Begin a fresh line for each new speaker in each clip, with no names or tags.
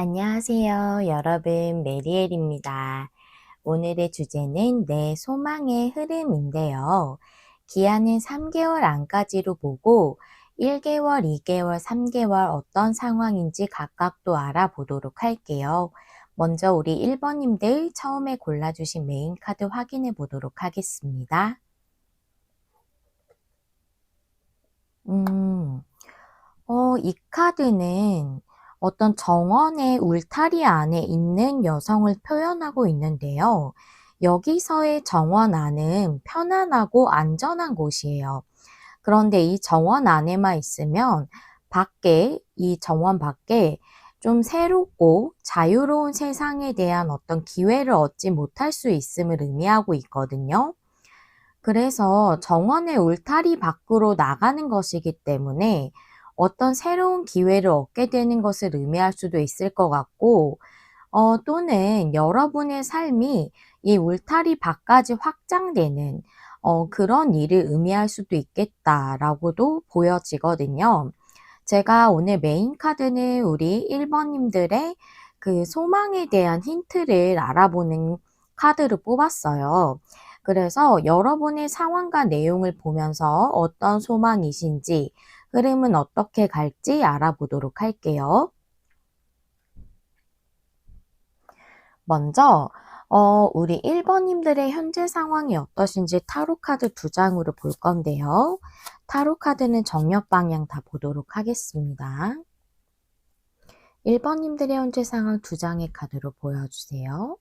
안녕하세요. 여러분, 메리엘입니다. 오늘의 주제는 내 소망의 흐름인데요. 기한은 3개월 안까지로 보고 1개월, 2개월, 3개월 어떤 상황인지 각각도 알아보도록 할게요. 먼저 우리 1번님들 처음에 골라주신 메인 카드 확인해 보도록 하겠습니다. 음, 이 카드는 어떤 정원의 울타리 안에 있는 여성을 표현하고 있는데요. 여기서의 정원 안은 편안하고 안전한 곳이에요. 그런데 이 정원 안에만 있으면 이 정원 밖에 좀 새롭고 자유로운 세상에 대한 어떤 기회를 얻지 못할 수 있음을 의미하고 있거든요. 그래서 정원의 울타리 밖으로 나가는 것이기 때문에 어떤 새로운 기회를 얻게 되는 것을 의미할 수도 있을 것 같고, 또는 여러분의 삶이 이 울타리 밖까지 확장되는 그런 일을 의미할 수도 있겠다라고도 보여지거든요. 제가 오늘 메인 카드는 우리 1번님들의 그 소망에 대한 힌트를 알아보는 카드를 뽑았어요. 그래서 여러분의 상황과 내용을 보면서 어떤 소망이신지, 흐름은 어떻게 갈지 알아보도록 할게요. 먼저 우리 1번님들의 현재 상황이 어떠신지 타로 카드 2장으로 볼 건데요. 타로 카드는 정력 방향 다 보도록 하겠습니다. 1번님들의 현재 상황 2장의 카드로 보여주세요.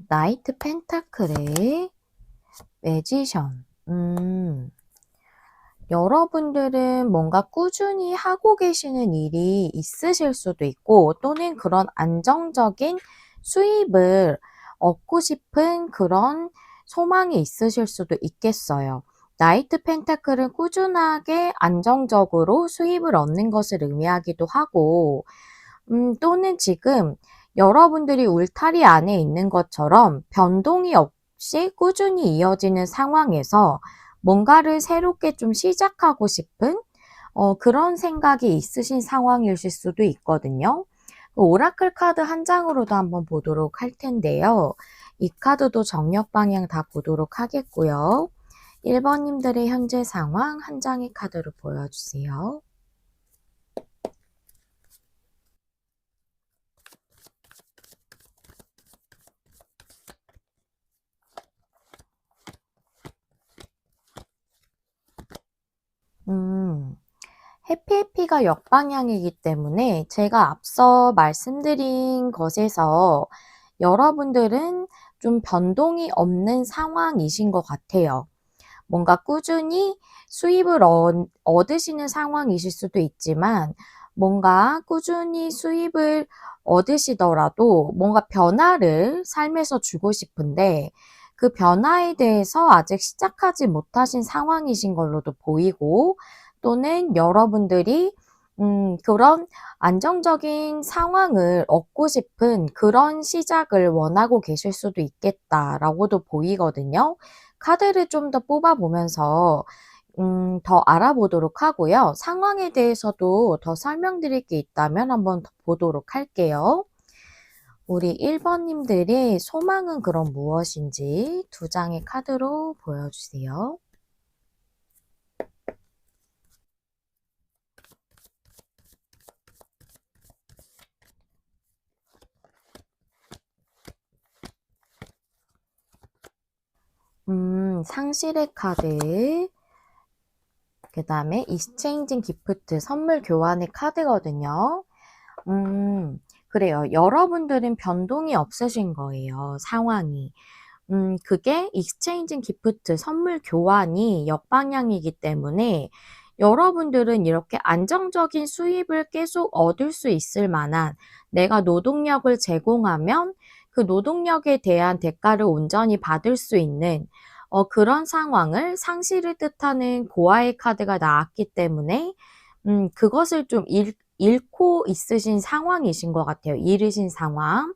나이트 펜타클의 매지션. 여러분들은 뭔가 꾸준히 하고 계시는 일이 있으실 수도 있고, 또는 그런 안정적인 수입을 얻고 싶은 그런 소망이 있으실 수도 있겠어요. 나이트 펜타클은 꾸준하게 안정적으로 수입을 얻는 것을 의미하기도 하고, 또는 지금 여러분들이 울타리 안에 있는 것처럼 변동이 없이 꾸준히 이어지는 상황에서 뭔가를 새롭게 좀 시작하고 싶은 그런 생각이 있으신 상황이실 수도 있거든요. 오라클 카드 한 장으로도 한번 보도록 할 텐데요. 이 카드도 정력 방향 다 보도록 하겠고요. 1번님들의 현재 상황 한 장의 카드로 보여주세요. 해피해피가 역방향이기 때문에 제가 앞서 말씀드린 것에서 여러분들은 좀 변동이 없는 상황이신 것 같아요. 뭔가 꾸준히 수입을 얻으시는 상황이실 수도 있지만, 뭔가 꾸준히 수입을 얻으시더라도 뭔가 변화를 삶에서 주고 싶은데 그 변화에 대해서 아직 시작하지 못하신 상황이신 걸로도 보이고, 또는 여러분들이 그런 안정적인 상황을 얻고 싶은 그런 시작을 원하고 계실 수도 있겠다라고도 보이거든요. 카드를 좀 더 뽑아보면서 더 알아보도록 하고요. 상황에 대해서도 더 설명드릴 게 있다면 한번 더 보도록 할게요. 우리 1번님들의 소망은 그럼 무엇인지 2장의 카드로 보여주세요. 상실의 카드, 그 다음에 익스체인징 기프트, 선물 교환의 카드거든요. 그래요. 여러분들은 변동이 없으신 거예요, 상황이. 그게 익스체인징 기프트, 선물 교환이 역방향이기 때문에 여러분들은 이렇게 안정적인 수입을 계속 얻을 수 있을 만한, 내가 노동력을 제공하면 그 노동력에 대한 대가를 온전히 받을 수 있는 그런 상황을, 상실을 뜻하는 고아의 카드가 나왔기 때문에 그것을 좀 잃고 있으신 상황이신 것 같아요. 잃으신 상황.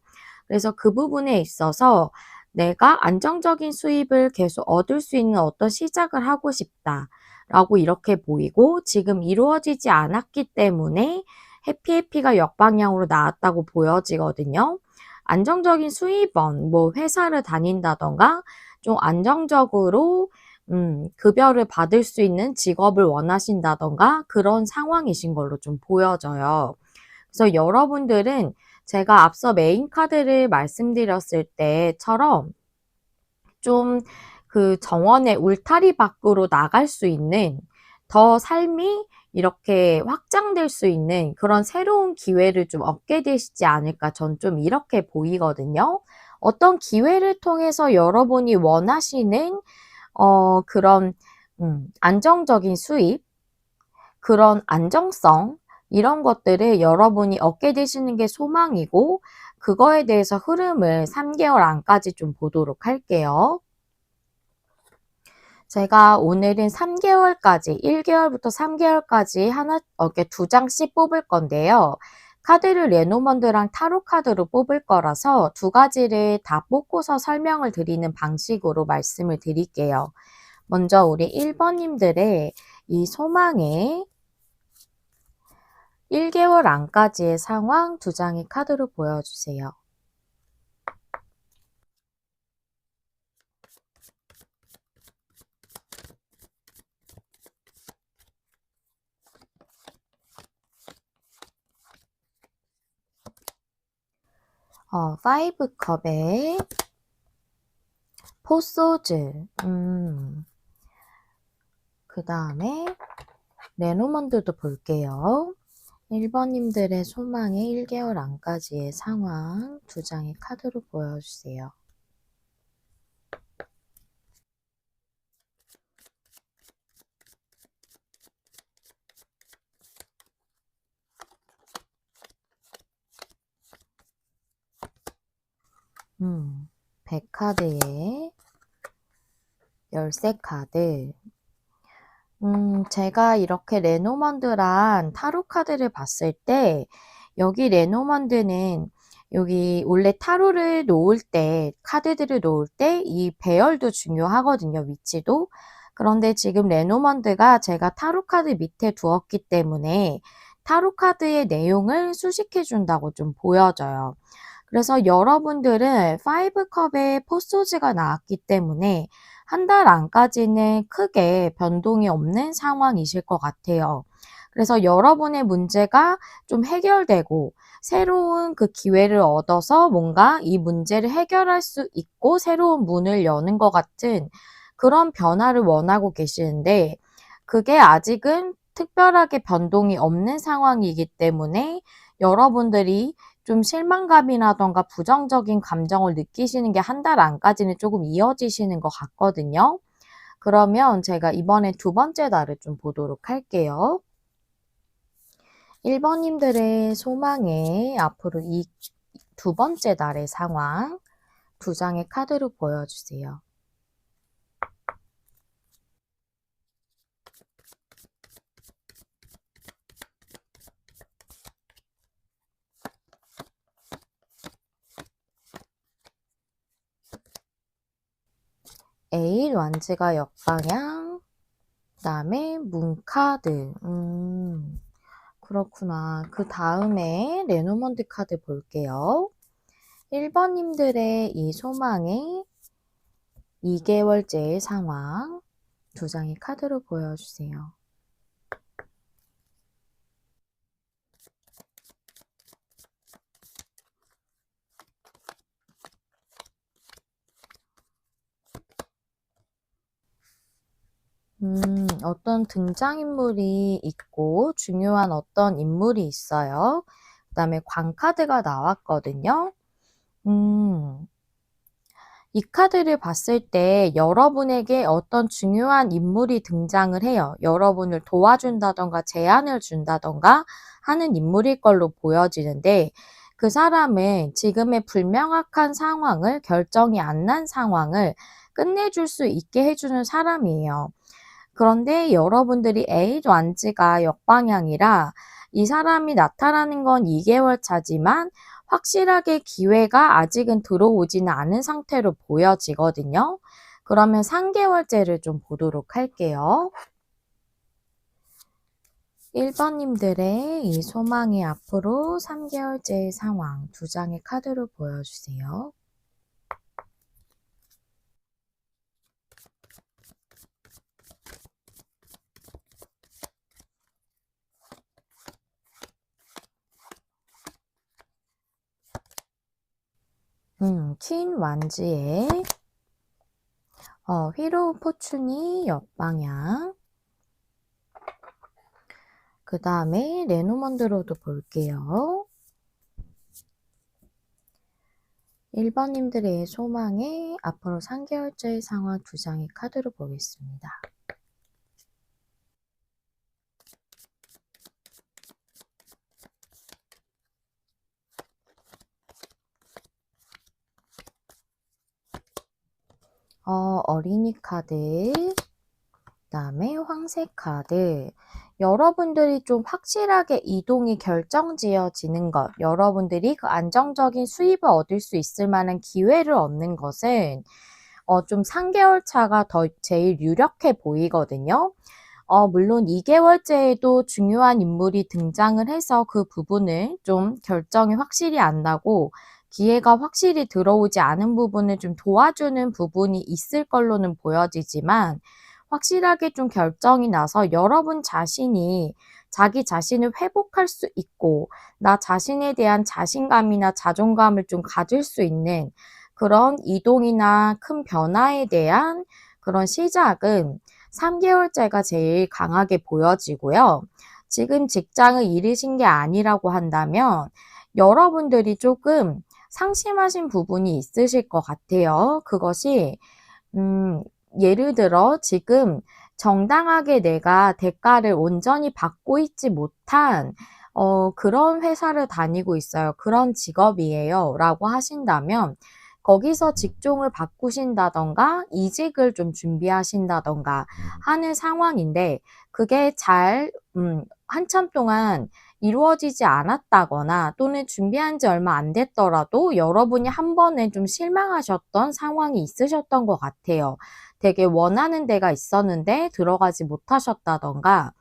그래서 그 부분에 있어서 내가 안정적인 수입을 계속 얻을 수 있는 어떤 시작을 하고 싶다라고 이렇게 보이고 지금 이루어지지 않았기 때문에 해피해피가 역방향으로 나왔다고 보여지거든요. 안정적인 수입원, 뭐 회사를 다닌다던가 좀 안정적으로 급여를 받을 수 있는 직업을 원하신다던가 그런 상황이신 걸로 좀 보여져요. 그래서 여러분들은 제가 앞서 메인 카드를 말씀드렸을 때처럼 좀 그 정원의 울타리 밖으로 나갈 수 있는 더 삶이 이렇게 확장될 수 있는 그런 새로운 기회를 좀 얻게 되시지 않을까 전 좀 이렇게 보이거든요. 어떤 기회를 통해서 여러분이 원하시는 그런 안정적인 수입, 그런 안정성 이런 것들을 여러분이 얻게 되시는 게 소망이고 그거에 대해서 흐름을 3개월 안까지 좀 보도록 할게요. 제가 오늘은 3개월까지 1개월부터 3개월까지 이렇게 2장씩 뽑을 건데요. 카드를 레노먼드랑 타로 카드로 뽑을 거라서 두 가지를 다 뽑고서 설명을 드리는 방식으로 말씀을 드릴게요. 먼저 우리 1번님들의 이 소망에 1개월 안까지의 상황 2장의 카드로 보여주세요. 파이브 컵에 포소즈, 그 다음에 레노먼드도 볼게요. 1번님들의 소망의 1개월 안까지의 상황 2장의 카드로 보여주세요. 백카드에 열쇠 카드. 제가 이렇게 레노먼드란 타로 카드를 봤을 때 여기 레노먼드는 여기 원래 타로를 놓을 때 카드들을 놓을 때 이 배열도 중요하거든요. 위치도. 그런데 지금 레노먼드가 제가 타로 카드 밑에 두었기 때문에 타로 카드의 내용을 수식해 준다고 좀 보여져요. 그래서 여러분들은 5컵의 포소즈가 나왔기 때문에 한 달 안까지는 크게 변동이 없는 상황이실 것 같아요. 그래서 여러분의 문제가 좀 해결되고 새로운 그 기회를 얻어서 뭔가 이 문제를 해결할 수 있고 새로운 문을 여는 것 같은 그런 변화를 원하고 계시는데 그게 아직은 특별하게 변동이 없는 상황이기 때문에 여러분들이 좀 실망감이라던가 부정적인 감정을 느끼시는 게 한 달 안까지는 조금 이어지시는 것 같거든요. 그러면 제가 이번에 두 번째 달을 좀 보도록 할게요. 1번님들의 소망에 앞으로 이 두 번째 달의 상황 2장의 카드로 보여주세요. 에잇 완즈가 역방향, 그 다음에 문 카드. 그렇구나. 그 다음에 레노먼드 카드 볼게요. 1번님들의 이 소망의 2개월째의 상황 2장의 카드로 보여주세요. 어떤 등장인물이 있고 중요한 어떤 인물이 있어요. 그 다음에 광카드가 나왔거든요. 이 카드를 봤을 때 여러분에게 어떤 중요한 인물이 등장을 해요. 여러분을 도와준다던가 제안을 준다던가 하는 인물일 걸로 보여지는데 그 사람은 지금의 불명확한 상황을 결정이 안 난 상황을 끝내줄 수 있게 해주는 사람이에요. 그런데 여러분들이 에잇 완즈가 역방향이라 이 사람이 나타나는 건 2개월 차지만 확실하게 기회가 아직은 들어오지는 않은 상태로 보여지거든요. 그러면 3개월째를 좀 보도록 할게요. 1번님들의 이 소망의 앞으로 3개월째의 상황 2장의 카드로 보여주세요. 퀸 완지의 휘로 포춘이 옆방향. 그 다음에 레노먼드로도 볼게요. 1번님들의 소망에 앞으로 3개월째의 상황 2장의 카드로 보겠습니다. 어린이 카드, 그 다음에 황색 카드. 여러분들이 좀 확실하게 이동이 결정지어지는 것, 여러분들이 그 안정적인 수입을 얻을 수 있을 만한 기회를 얻는 것은 좀 3개월 차가 더 제일 유력해 보이거든요. 물론 2개월째에도 중요한 인물이 등장을 해서 그 부분을 좀 결정이 확실히 안 나고 기회가 확실히 들어오지 않은 부분을 좀 도와주는 부분이 있을 걸로는 보여지지만 확실하게 좀 결정이 나서 여러분 자신이 자기 자신을 회복할 수 있고 나 자신에 대한 자신감이나 자존감을 좀 가질 수 있는 그런 이동이나 큰 변화에 대한 그런 시작은 3개월째가 제일 강하게 보여지고요. 지금 직장을 잃으신 게 아니라고 한다면 여러분들이 조금 상심하신 부분이 있으실 것 같아요. 그것이 예를 들어 지금 정당하게 내가 대가를 온전히 받고 있지 못한 그런 회사를 다니고 있어요. 그런 직업이에요. 라고 하신다면 거기서 직종을 바꾸신다던가 이직을 좀 준비하신다던가 하는 상황인데 그게 잘 한참 동안 이루어지지 않았다거나 또는 준비한 지 얼마 안 됐더라도 여러분이 한 번에 좀 실망하셨던 상황이 있으셨던 것 같아요. 되게 원하는 데가 있었는데 들어가지 못하셨다던가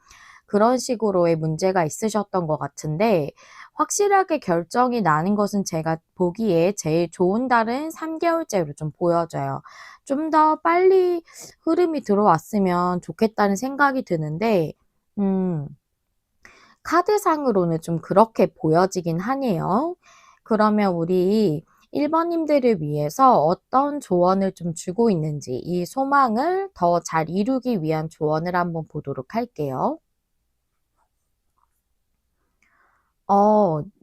그런 식으로의 문제가 있으셨던 것 같은데 확실하게 결정이 나는 것은 제가 보기에 제일 좋은 달은 3개월째로 좀 보여져요. 좀 더 빨리 흐름이 들어왔으면 좋겠다는 생각이 드는데 카드상으로는 좀 그렇게 보여지긴 하네요. 그러면 우리 1번님들을 위해서 어떤 조언을 좀 주고 있는지 이 소망을 더 잘 이루기 위한 조언을 한번 보도록 할게요.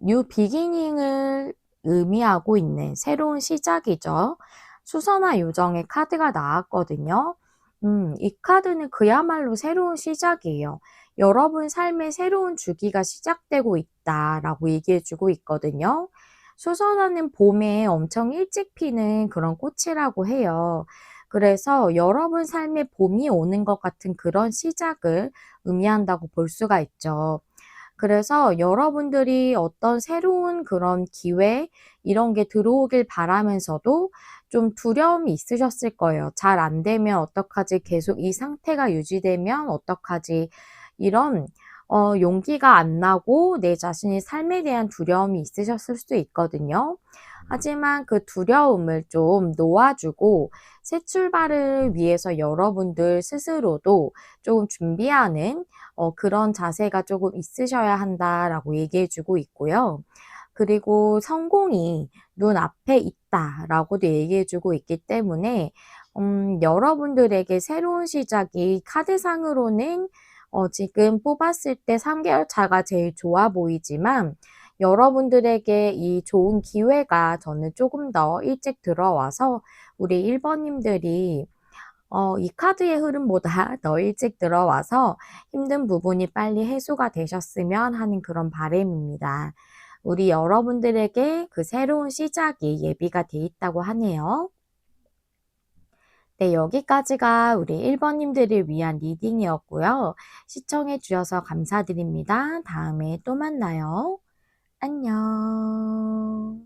뉴 비기닝을 의미하고 있는 새로운 시작이죠. 수선화 요정의 카드가 나왔거든요. 이 카드는 그야말로 새로운 시작이에요. 여러분 삶의 새로운 주기가 시작되고 있다라고 얘기해주고 있거든요. 수선화는 봄에 엄청 일찍 피는 그런 꽃이라고 해요. 그래서 여러분 삶에 봄이 오는 것 같은 그런 시작을 의미한다고 볼 수가 있죠. 그래서 여러분들이 어떤 새로운 그런 기회 이런 게 들어오길 바라면서도 좀 두려움이 있으셨을 거예요. '잘 안 되면 어떡하지? 계속 이 상태가 유지되면 어떡하지?' 이런 용기가 안 나고 내 자신의 삶에 대한 두려움이 있으셨을 수도 있거든요. 하지만 그 두려움을 좀 놓아주고 새 출발을 위해서 여러분들 스스로도 조금 준비하는 그런 자세가 조금 있으셔야 한다라고 얘기해 주고 있고요. 그리고 성공이 눈앞에 있다라고도 얘기해 주고 있기 때문에 여러분들에게 새로운 시작이 카드상으로는 지금 뽑았을 때 3개월 차가 제일 좋아 보이지만 여러분들에게 이 좋은 기회가 저는 조금 더 일찍 들어와서 우리 1번님들이 이 카드의 흐름보다 더 일찍 들어와서 힘든 부분이 빨리 해소가 되셨으면 하는 그런 바람입니다. 우리 여러분들에게 그 새로운 시작이 예비가 돼 있다고 하네요. 네, 여기까지가 우리 1번님들을 위한 리딩이었고요. 시청해 주셔서 감사드립니다. 다음에 또 만나요. 안녕.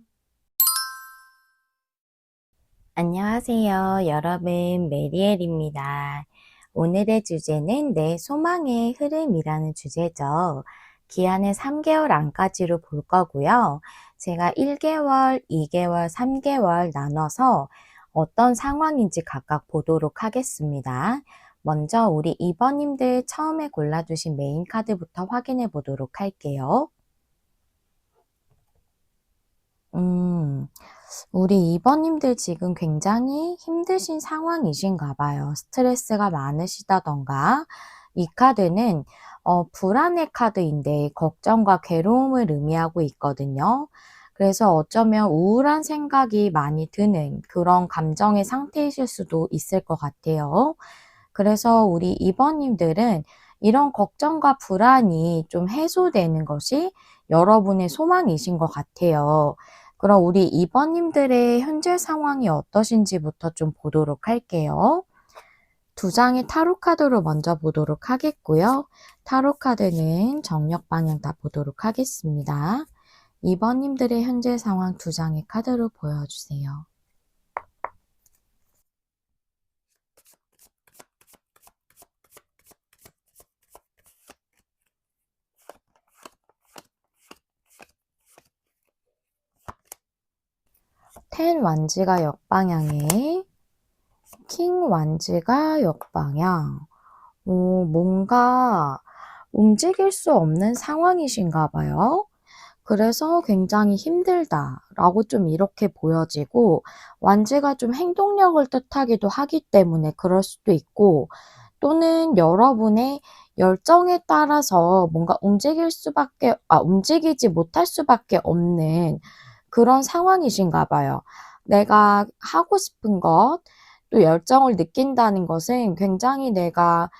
안녕하세요. 여러분, 메리엘입니다. 오늘의 주제는 내 소망의 흐름이라는 주제죠. 기한은 3개월 안까지로 볼 거고요. 제가 1개월, 2개월, 3개월 나눠서 어떤 상황인지 각각 보도록 하겠습니다. 먼저 우리 2번님들 처음에 골라주신 메인 카드부터 확인해 보도록 할게요. 우리 2번님들 지금 굉장히 힘드신 상황이신가 봐요. 스트레스가 많으시다던가. 이 카드는 불안의 카드인데 걱정과 괴로움을 의미하고 있거든요. 그래서 어쩌면 우울한 생각이 많이 드는 그런 감정의 상태이실 수도 있을 것 같아요. 그래서 우리 2번님들은 이런 걱정과 불안이 좀 해소되는 것이 여러분의 소망이신 것 같아요. 그럼 우리 2번님들의 현재 상황이 어떠신지부터 좀 보도록 할게요. 두 장의 타로 카드로 먼저 보도록 하겠고요. 타로 카드는 정력 방향 다 보도록 하겠습니다. 2번님들의 현재 상황 두 장의 카드로 보여주세요. 텐 완지가 역방향에 킹 완지가 역방향. 뭔가 움직일 수 없는 상황이신가 봐요. 그래서 굉장히 힘들다라고 좀 이렇게 보여지고, 완지가 좀 행동력을 뜻하기도 하기 때문에 그럴 수도 있고, 또는 여러분의 열정에 따라서 뭔가 움직이지 못할 수밖에 없는 그런 상황이신가 봐요. 내가 하고 싶은 것, 또 열정을 느낀다는 것은 굉장히 내가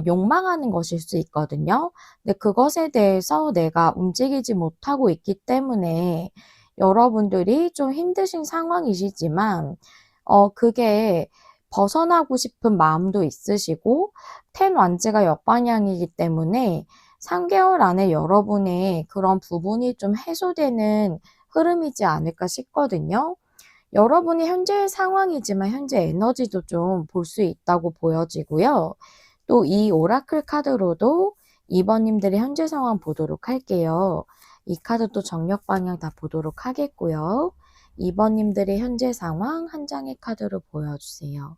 욕망하는 것일 수 있거든요. 근데 그것에 대해서 내가 움직이지 못하고 있기 때문에 여러분들이 좀 힘드신 상황이시지만, 그게 벗어나고 싶은 마음도 있으시고, 텐 완지가 역방향이기 때문에 3개월 안에 여러분의 그런 부분이 좀 해소되는 흐름이지 않을까 싶거든요. 여러분이 현재 상황이지만 현재 에너지도 좀 볼 수 있다고 보여지고요. 또 이 오라클 카드로도 2번님들의 현재 상황 보도록 할게요. 이 카드도 정력 방향 다 보도록 하겠고요. 2번님들의 현재 상황 한 장의 카드로 보여주세요.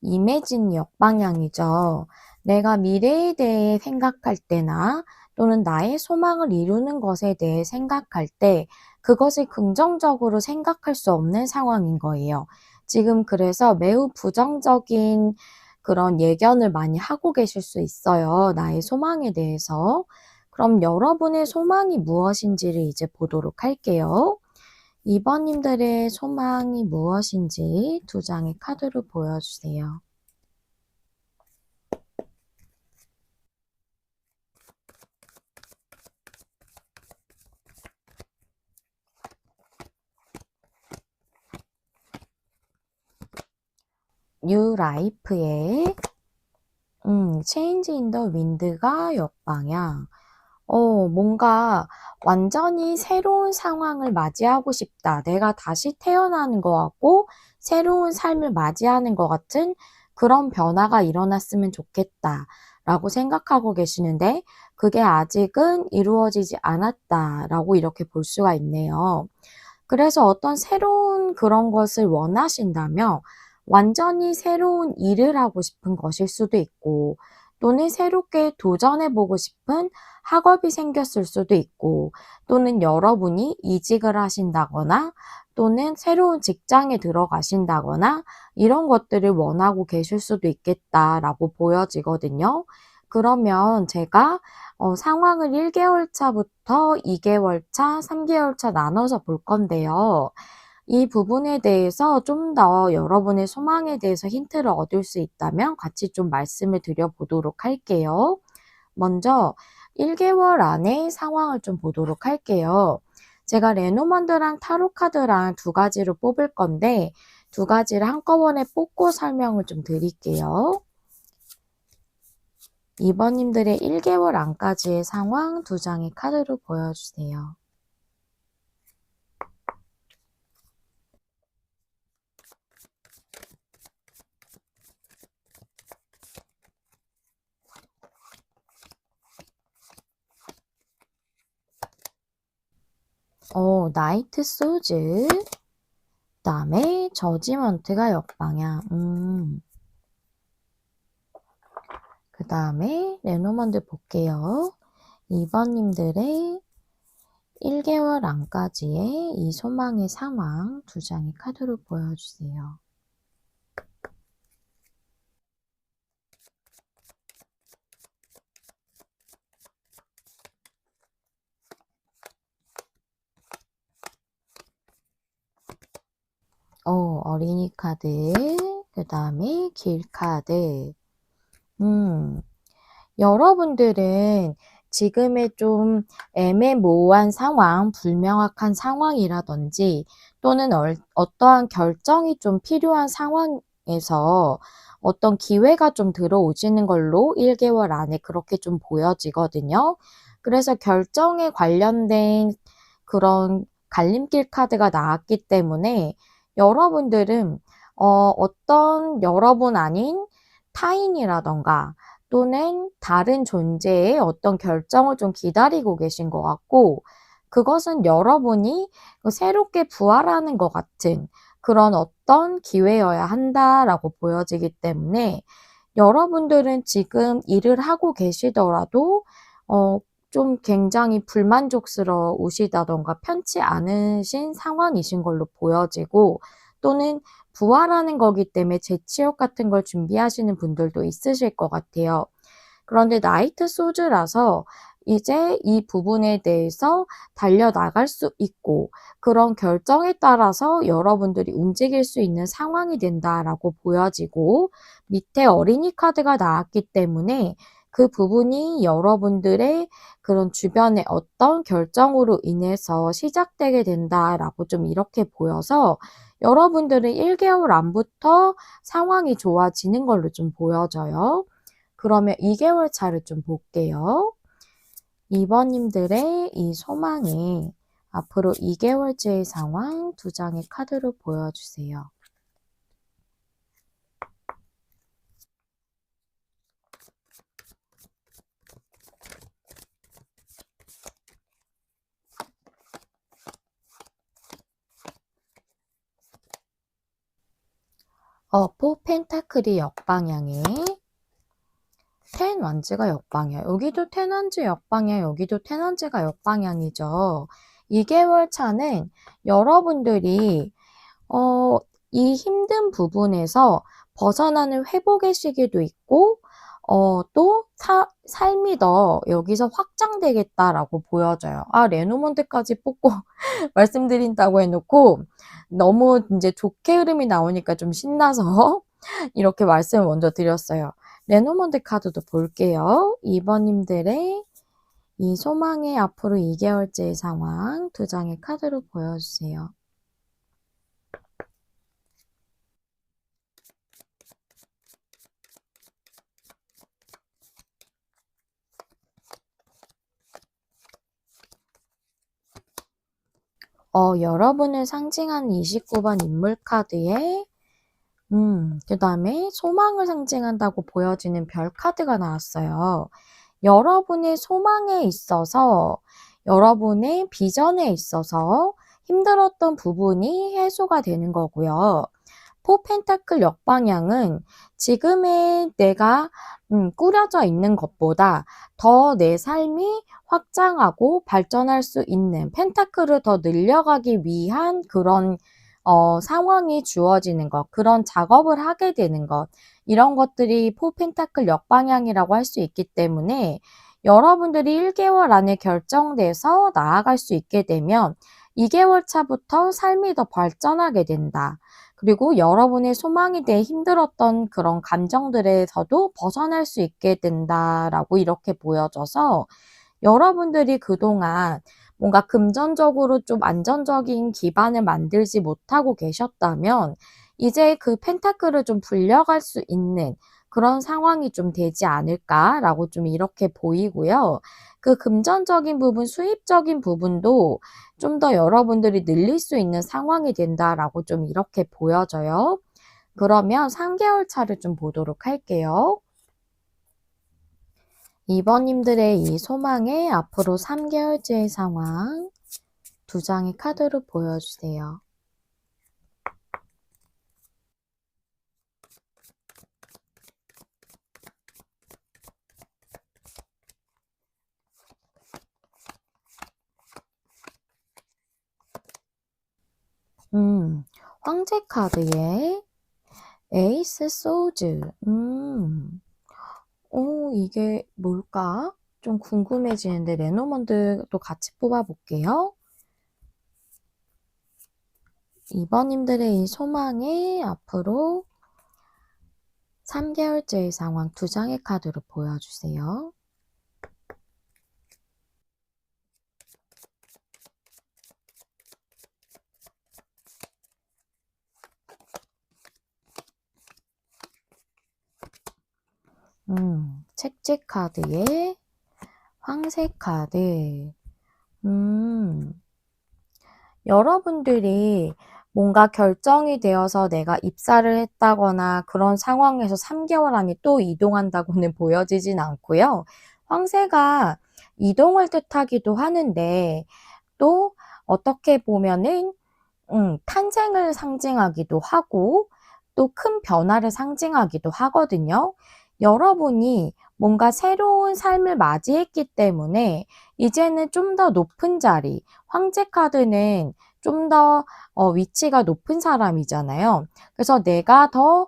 이매진 역방향이죠. 내가 미래에 대해 생각할 때나 또는 나의 소망을 이루는 것에 대해 생각할 때 그것을 긍정적으로 생각할 수 없는 상황인 거예요. 지금 그래서 매우 부정적인 그런 예견을 많이 하고 계실 수 있어요. 나의 소망에 대해서. 그럼 여러분의 소망이 무엇인지를 이제 보도록 할게요. 2번님들의 소망이 무엇인지 두 장의 카드로 보여주세요. 뉴 라이프의 체인지 인 더 윈드가 역방향. 뭔가 완전히 새로운 상황을 맞이하고 싶다. 내가 다시 태어나는 것 같고 새로운 삶을 맞이하는 것 같은 그런 변화가 일어났으면 좋겠다. 라고 생각하고 계시는데 그게 아직은 이루어지지 않았다. 라고 이렇게 볼 수가 있네요. 그래서 어떤 새로운 그런 것을 원하신다면 완전히 새로운 일을 하고 싶은 것일 수도 있고 또는 새롭게 도전해보고 싶은 학업이 생겼을 수도 있고 또는 여러분이 이직을 하신다거나 또는 새로운 직장에 들어가신다거나 이런 것들을 원하고 계실 수도 있겠다라고 보여지거든요. 그러면 제가 상황을 1개월 차부터 2개월 차, 3개월 차 나눠서 볼 건데요. 이 부분에 대해서 좀 더 여러분의 소망에 대해서 힌트를 얻을 수 있다면 같이 좀 말씀을 드려보도록 할게요. 먼저 1개월 안에 상황을 좀 보도록 할게요. 제가 레노먼드랑 타로 카드랑 두 가지로 뽑을 건데 두 가지를 한꺼번에 뽑고 설명을 좀 드릴게요. 2번님들의 1개월 안까지의 상황 두 장의 카드로 보여주세요. 나이트 소즈, 그 다음에 저지먼트가 역방향. 그 다음에 레노먼드 볼게요. 2번님들의 1개월 안까지의 이 소망의 상황 두 장의 카드로 보여주세요. 어린이 카드, 그 다음에 길 카드. 여러분들은 지금의 좀 애매모호한 상황, 불명확한 상황이라든지 또는 어떠한 결정이 좀 필요한 상황에서 어떤 기회가 좀 들어오시는 걸로 1개월 안에 그렇게 좀 보여지거든요. 그래서 결정에 관련된 그런 갈림길 카드가 나왔기 때문에 여러분들은 어떤 여러분 아닌 타인이라던가 또는 다른 존재의 어떤 결정을 좀 기다리고 계신 것 같고 그것은 여러분이 새롭게 부활하는 것 같은 그런 어떤 기회여야 한다라고 보여지기 때문에 여러분들은 지금 일을 하고 계시더라도 좀 굉장히 불만족스러우시다던가 편치 않으신 상황이신 걸로 보여지고 또는 부활하는 거기 때문에 재취업 같은 걸 준비하시는 분들도 있으실 것 같아요. 그런데 나이트 소즈라서 이제 이 부분에 대해서 달려나갈 수 있고 그런 결정에 따라서 여러분들이 움직일 수 있는 상황이 된다라고 보여지고 밑에 어린이 카드가 나왔기 때문에 그 부분이 여러분들의 그런 주변의 어떤 결정으로 인해서 시작되게 된다라고 좀 이렇게 보여서 여러분들은 1개월 안부터 상황이 좋아지는 걸로 좀 보여져요. 그러면 2개월 차를 좀 볼게요. 2번님들의 이 소망이 앞으로 2개월째의 상황 두 장의 카드로 보여주세요. 포 펜타클이 역방향에 텐 완즈가 역방향. 여기도 텐 완즈 역방향, 여기도 텐 완즈가 역방향이죠. 2개월 차는 여러분들이 이 힘든 부분에서 벗어나는 회복의 시기도 있고 또 삶이 더 여기서 확장되겠다라고 보여져요. 레노먼드까지 뽑고 말씀드린다고 해놓고 너무 이제 좋게 흐름이 나오니까 좀 신나서 이렇게 말씀을 먼저 드렸어요. 레노먼드 카드도 볼게요. 2번님들의 이 소망의 앞으로 2개월째의 상황 두 장의 카드로 보여주세요. 여러분을 상징하는 29번 인물 카드에 그 다음에 소망을 상징한다고 보여지는 별 카드가 나왔어요. 여러분의 소망에 있어서 여러분의 비전에 있어서 힘들었던 부분이 해소가 되는 거고요. 포 펜타클 역방향은 지금의 내가 꾸려져 있는 것보다 더 내 삶이 확장하고 발전할 수 있는 펜타클을 더 늘려가기 위한 그런 상황이 주어지는 것, 그런 작업을 하게 되는 것, 이런 것들이 포 펜타클 역방향이라고 할 수 있기 때문에 여러분들이 1개월 안에 결정돼서 나아갈 수 있게 되면 2개월 차부터 삶이 더 발전하게 된다. 그리고 여러분의 소망이 돼 힘들었던 그런 감정들에서도 벗어날 수 있게 된다라고 이렇게 보여져서 여러분들이 그동안 뭔가 금전적으로 좀 안정적인 기반을 만들지 못하고 계셨다면 이제 그 펜타클을 좀 불려갈 수 있는 그런 상황이 좀 되지 않을까라고 좀 이렇게 보이고요. 그 금전적인 부분, 수입적인 부분도 좀 더 여러분들이 늘릴 수 있는 상황이 된다라고 좀 이렇게 보여져요. 그러면 3개월 차를 좀 보도록 할게요. 2번님들의 이 소망의 앞으로 3개월째의 상황 두 장의 카드로 보여주세요. 황제 카드에 에이스 소드. 이게 뭘까? 좀 궁금해지는데 레노먼드도 같이 뽑아볼게요. 2번님들의 이 소망의 앞으로 3개월째의 상황 두 장의 카드로 보여주세요. 책제 카드에 황새 카드. 여러분들이 뭔가 결정이 되어서 내가 입사를 했다거나 그런 상황에서 3개월 안에 또 이동한다고는 보여지진 않고요. 황새가 이동을 뜻하기도 하는데 또 어떻게 보면은 탄생을 상징하기도 하고 또 큰 변화를 상징하기도 하거든요. 여러분이 뭔가 새로운 삶을 맞이했기 때문에 이제는 좀 더 높은 자리, 황제 카드는 좀 더 위치가 높은 사람이잖아요. 그래서 내가 더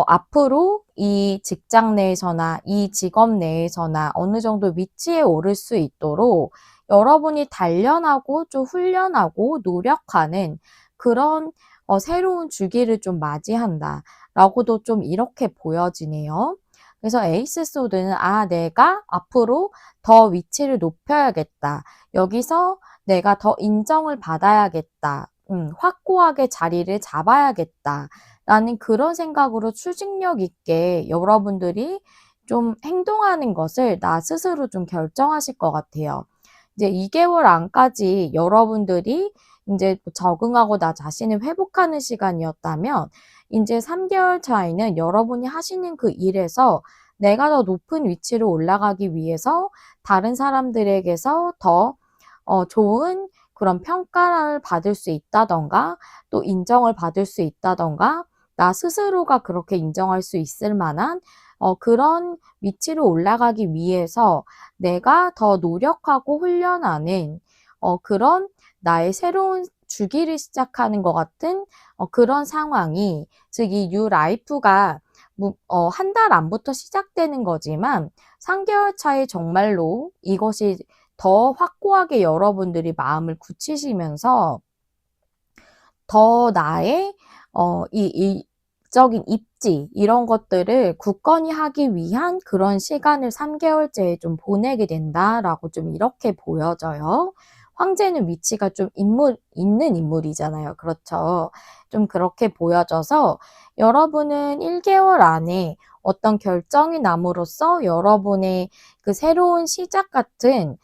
앞으로 이 직장 내에서나 이 직업 내에서나 어느 정도 위치에 오를 수 있도록 여러분이 단련하고 좀 훈련하고 노력하는 그런 새로운 주기를 좀 맞이한다라고도 좀 이렇게 보여지네요. 그래서 에이스 소드는 내가 앞으로 더 위치를 높여야겠다. 여기서 내가 더 인정을 받아야겠다. 확고하게 자리를 잡아야겠다. 라는 그런 생각으로 추진력 있게 여러분들이 좀 행동하는 것을 나 스스로 좀 결정하실 것 같아요. 이제 2개월 안까지 여러분들이 이제 적응하고 나 자신을 회복하는 시간이었다면 이제 3개월 차이는 여러분이 하시는 그 일에서 내가 더 높은 위치로 올라가기 위해서 다른 사람들에게서 더 좋은 그런 평가를 받을 수 있다던가 또 인정을 받을 수 있다던가 나 스스로가 그렇게 인정할 수 있을 만한 그런 위치로 올라가기 위해서 내가 더 노력하고 훈련하는 그런 나의 새로운 주기를 시작하는 것 같은 그런 상황이 즉 이 뉴 라이프가 한 달 안부터 시작되는 거지만 3개월 차에 정말로 이것이 더 확고하게 여러분들이 마음을 굳히시면서 더 나의 이 일적인 입지 이런 것들을 굳건히 하기 위한 그런 시간을 3개월째 좀 보내게 된다라고 좀 이렇게 보여져요. 황제는 위치가 좀 있는 인물이잖아요. 그렇죠. 좀 그렇게 보여져서 여러분은 1개월 안에 어떤 결정이 남으로써 여러분의 그 새로운 시작 같은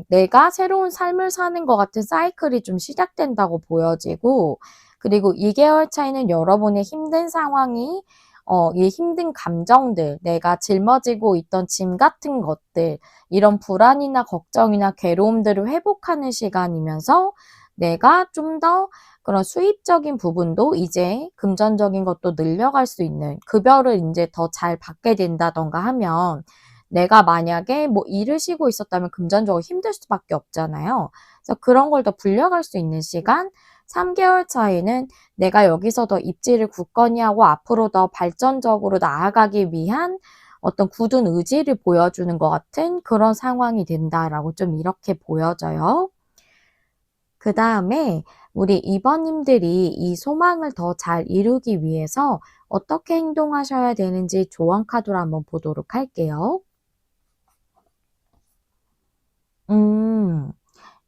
내가 새로운 삶을 사는 것 같은 사이클이 좀 시작된다고 보여지고 그리고 2개월 차이는 여러분의 힘든 상황이 이 힘든 감정들, 내가 짊어지고 있던 짐 같은 것들, 이런 불안이나 걱정이나 괴로움들을 회복하는 시간이면서 내가 좀 더 그런 수입적인 부분도 이제 금전적인 것도 늘려갈 수 있는 급여를 이제 더 잘 받게 된다던가 하면 내가 만약에 뭐 일을 쉬고 있었다면 금전적으로 힘들 수밖에 없잖아요. 그래서 그런 걸 더 불려갈 수 있는 시간, 3개월 차이는 내가 여기서 더 입지를 굳건히 하고 앞으로 더 발전적으로 나아가기 위한 어떤 굳은 의지를 보여주는 것 같은 그런 상황이 된다라고 좀 이렇게 보여져요. 그 다음에 우리 2번님들이 이 소망을 더 잘 이루기 위해서 어떻게 행동하셔야 되는지 조언 카드로 한번 보도록 할게요.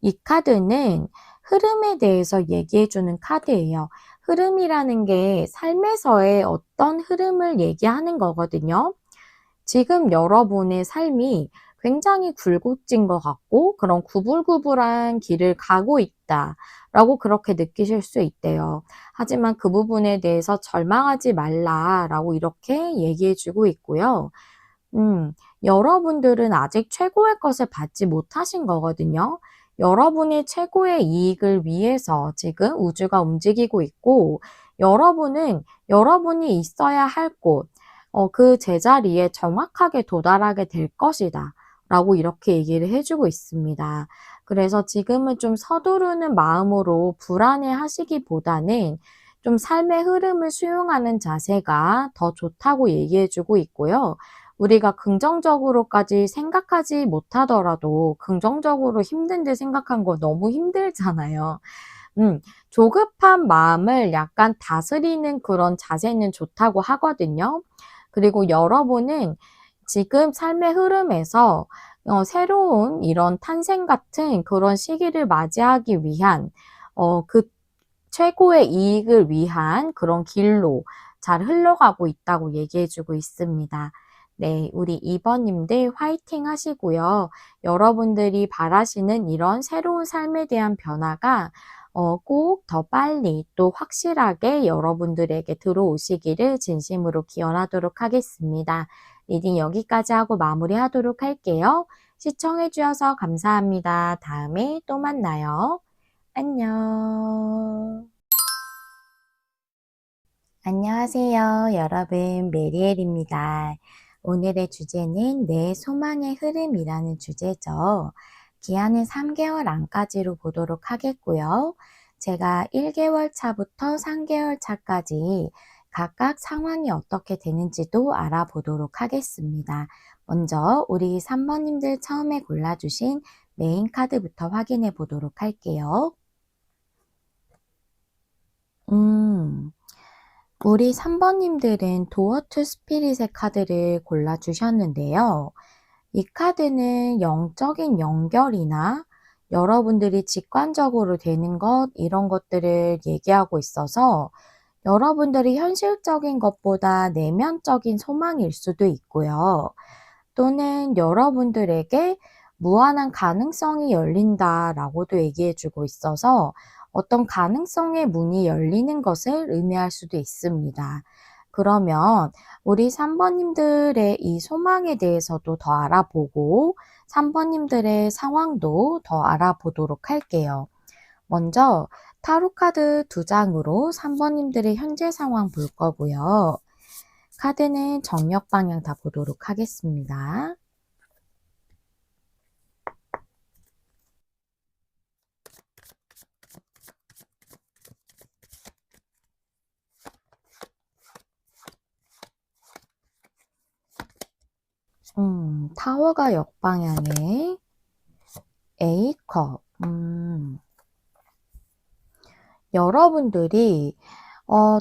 이 카드는 흐름에 대해서 얘기해주는 카드예요. 흐름이라는 게 삶에서의 어떤 흐름을 얘기하는 거거든요. 지금 여러분의 삶이 굉장히 굴곡진 것 같고 그런 구불구불한 길을 가고 있다라고 그렇게 느끼실 수 있대요. 하지만 그 부분에 대해서 절망하지 말라라고 이렇게 얘기해주고 있고요. 여러분들은 아직 최고의 것을 받지 못하신 거거든요. 여러분이 최고의 이익을 위해서 지금 우주가 움직이고 있고, 여러분은 여러분이 있어야 할 곳, 그 제자리에 정확하게 도달하게 될 것이다. 라고 이렇게 얘기를 해주고 있습니다. 그래서 지금은 좀 서두르는 마음으로 불안해 하시기보다는 좀 삶의 흐름을 수용하는 자세가 더 좋다고 얘기해주고 있고요. 우리가 긍정적으로까지 생각하지 못하더라도 긍정적으로 힘든데 생각한 거 너무 힘들잖아요. 조급한 마음을 약간 다스리는 그런 자세는 좋다고 하거든요. 그리고 여러분은 지금 삶의 흐름에서 새로운 이런 탄생 같은 그런 시기를 맞이하기 위한 그 최고의 이익을 위한 그런 길로 잘 흘러가고 있다고 얘기해주고 있습니다. 네, 우리 2번님들 화이팅 하시고요. 여러분들이 바라시는 이런 새로운 삶에 대한 변화가 꼭 더 빨리 또 확실하게 여러분들에게 들어오시기를 진심으로 기원하도록 하겠습니다. 리딩 여기까지 하고 마무리하도록 할게요. 시청해 주셔서 감사합니다. 다음에 또 만나요. 안녕. 안녕하세요. 여러분, 메리엘입니다. 오늘의 주제는 내 소망의 흐름이라는 주제죠. 기한은 3개월 안까지로 보도록 하겠고요. 제가 1개월 차부터 3개월 차까지 각각 상황이 어떻게 되는지도 알아보도록 하겠습니다. 먼저 우리 3번님들 처음에 골라주신 메인 카드부터 확인해 보도록 할게요. 우리 3번님들은 도어 투 스피릿의 카드를 골라주셨는데요. 이 카드는 영적인 연결이나 여러분들이 직관적으로 되는 것, 이런 것들을 얘기하고 있어서 여러분들이 현실적인 것보다 내면적인 소망일 수도 있고요. 또는 여러분들에게 무한한 가능성이 열린다라고도 얘기해주고 있어서 어떤 가능성의 문이 열리는 것을 의미할 수도 있습니다. 그러면 우리 3번님들의 이 소망에 대해서도 더 알아보고 3번님들의 상황도 더 알아보도록 할게요. 먼저 타로 카드 2장으로 3번님들의 현재 상황 볼 거고요. 카드는 정력 방향 다 보도록 하겠습니다. 타워가 역방향에 A컵. 여러분들이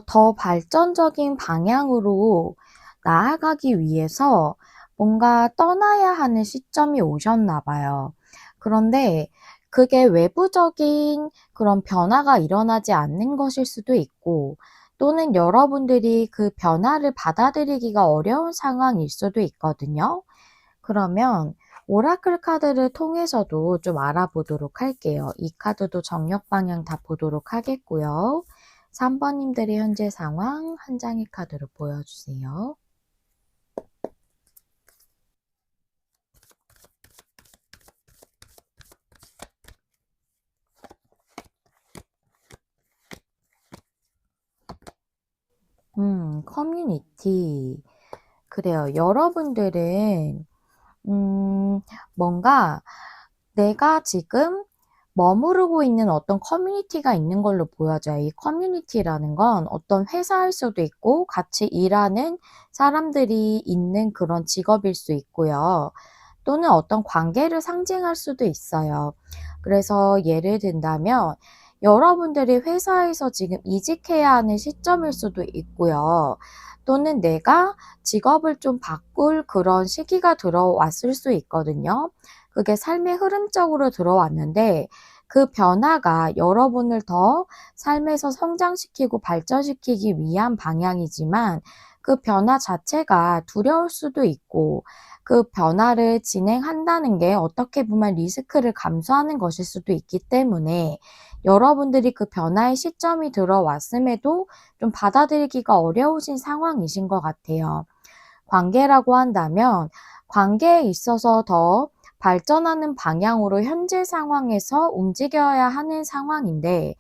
더 발전적인 방향으로 나아가기 위해서 뭔가 떠나야 하는 시점이 오셨나 봐요. 그런데 그게 외부적인 그런 변화가 일어나지 않는 것일 수도 있고 또는 여러분들이 그 변화를 받아들이기가 어려운 상황일 수도 있거든요. 그러면 오라클 카드를 통해서도 좀 알아보도록 할게요. 이 카드도 정력 방향 다 보도록 하겠고요. 3번님들의 현재 상황 한 장의 카드로 보여주세요. 커뮤니티. 그래요. 여러분들은 뭔가 내가 지금 머무르고 있는 어떤 커뮤니티가 있는 걸로 보여져요. 이 커뮤니티라는 건 어떤 회사일 수도 있고 같이 일하는 사람들이 있는 그런 직업일 수 있고요. 또는 어떤 관계를 상징할 수도 있어요. 그래서 예를 든다면 여러분들이 회사에서 지금 이직해야 하는 시점일 수도 있고요. 또는 내가 직업을 좀 바꿀 그런 시기가 들어왔을 수 있거든요. 그게 삶의 흐름적으로 들어왔는데 그 변화가 여러분을 더 삶에서 성장시키고 발전시키기 위한 방향이지만 그 변화 자체가 두려울 수도 있고 그 변화를 진행한다는 게 어떻게 보면 리스크를 감수하는 것일 수도 있기 때문에 여러분들이 그 변화의 시점이 들어왔음에도 좀 받아들이기가 어려우신 상황이신 것 같아요. 관계라고 한다면 관계에 있어서 더 발전하는 방향으로 현재 상황에서 움직여야 하는 상황인데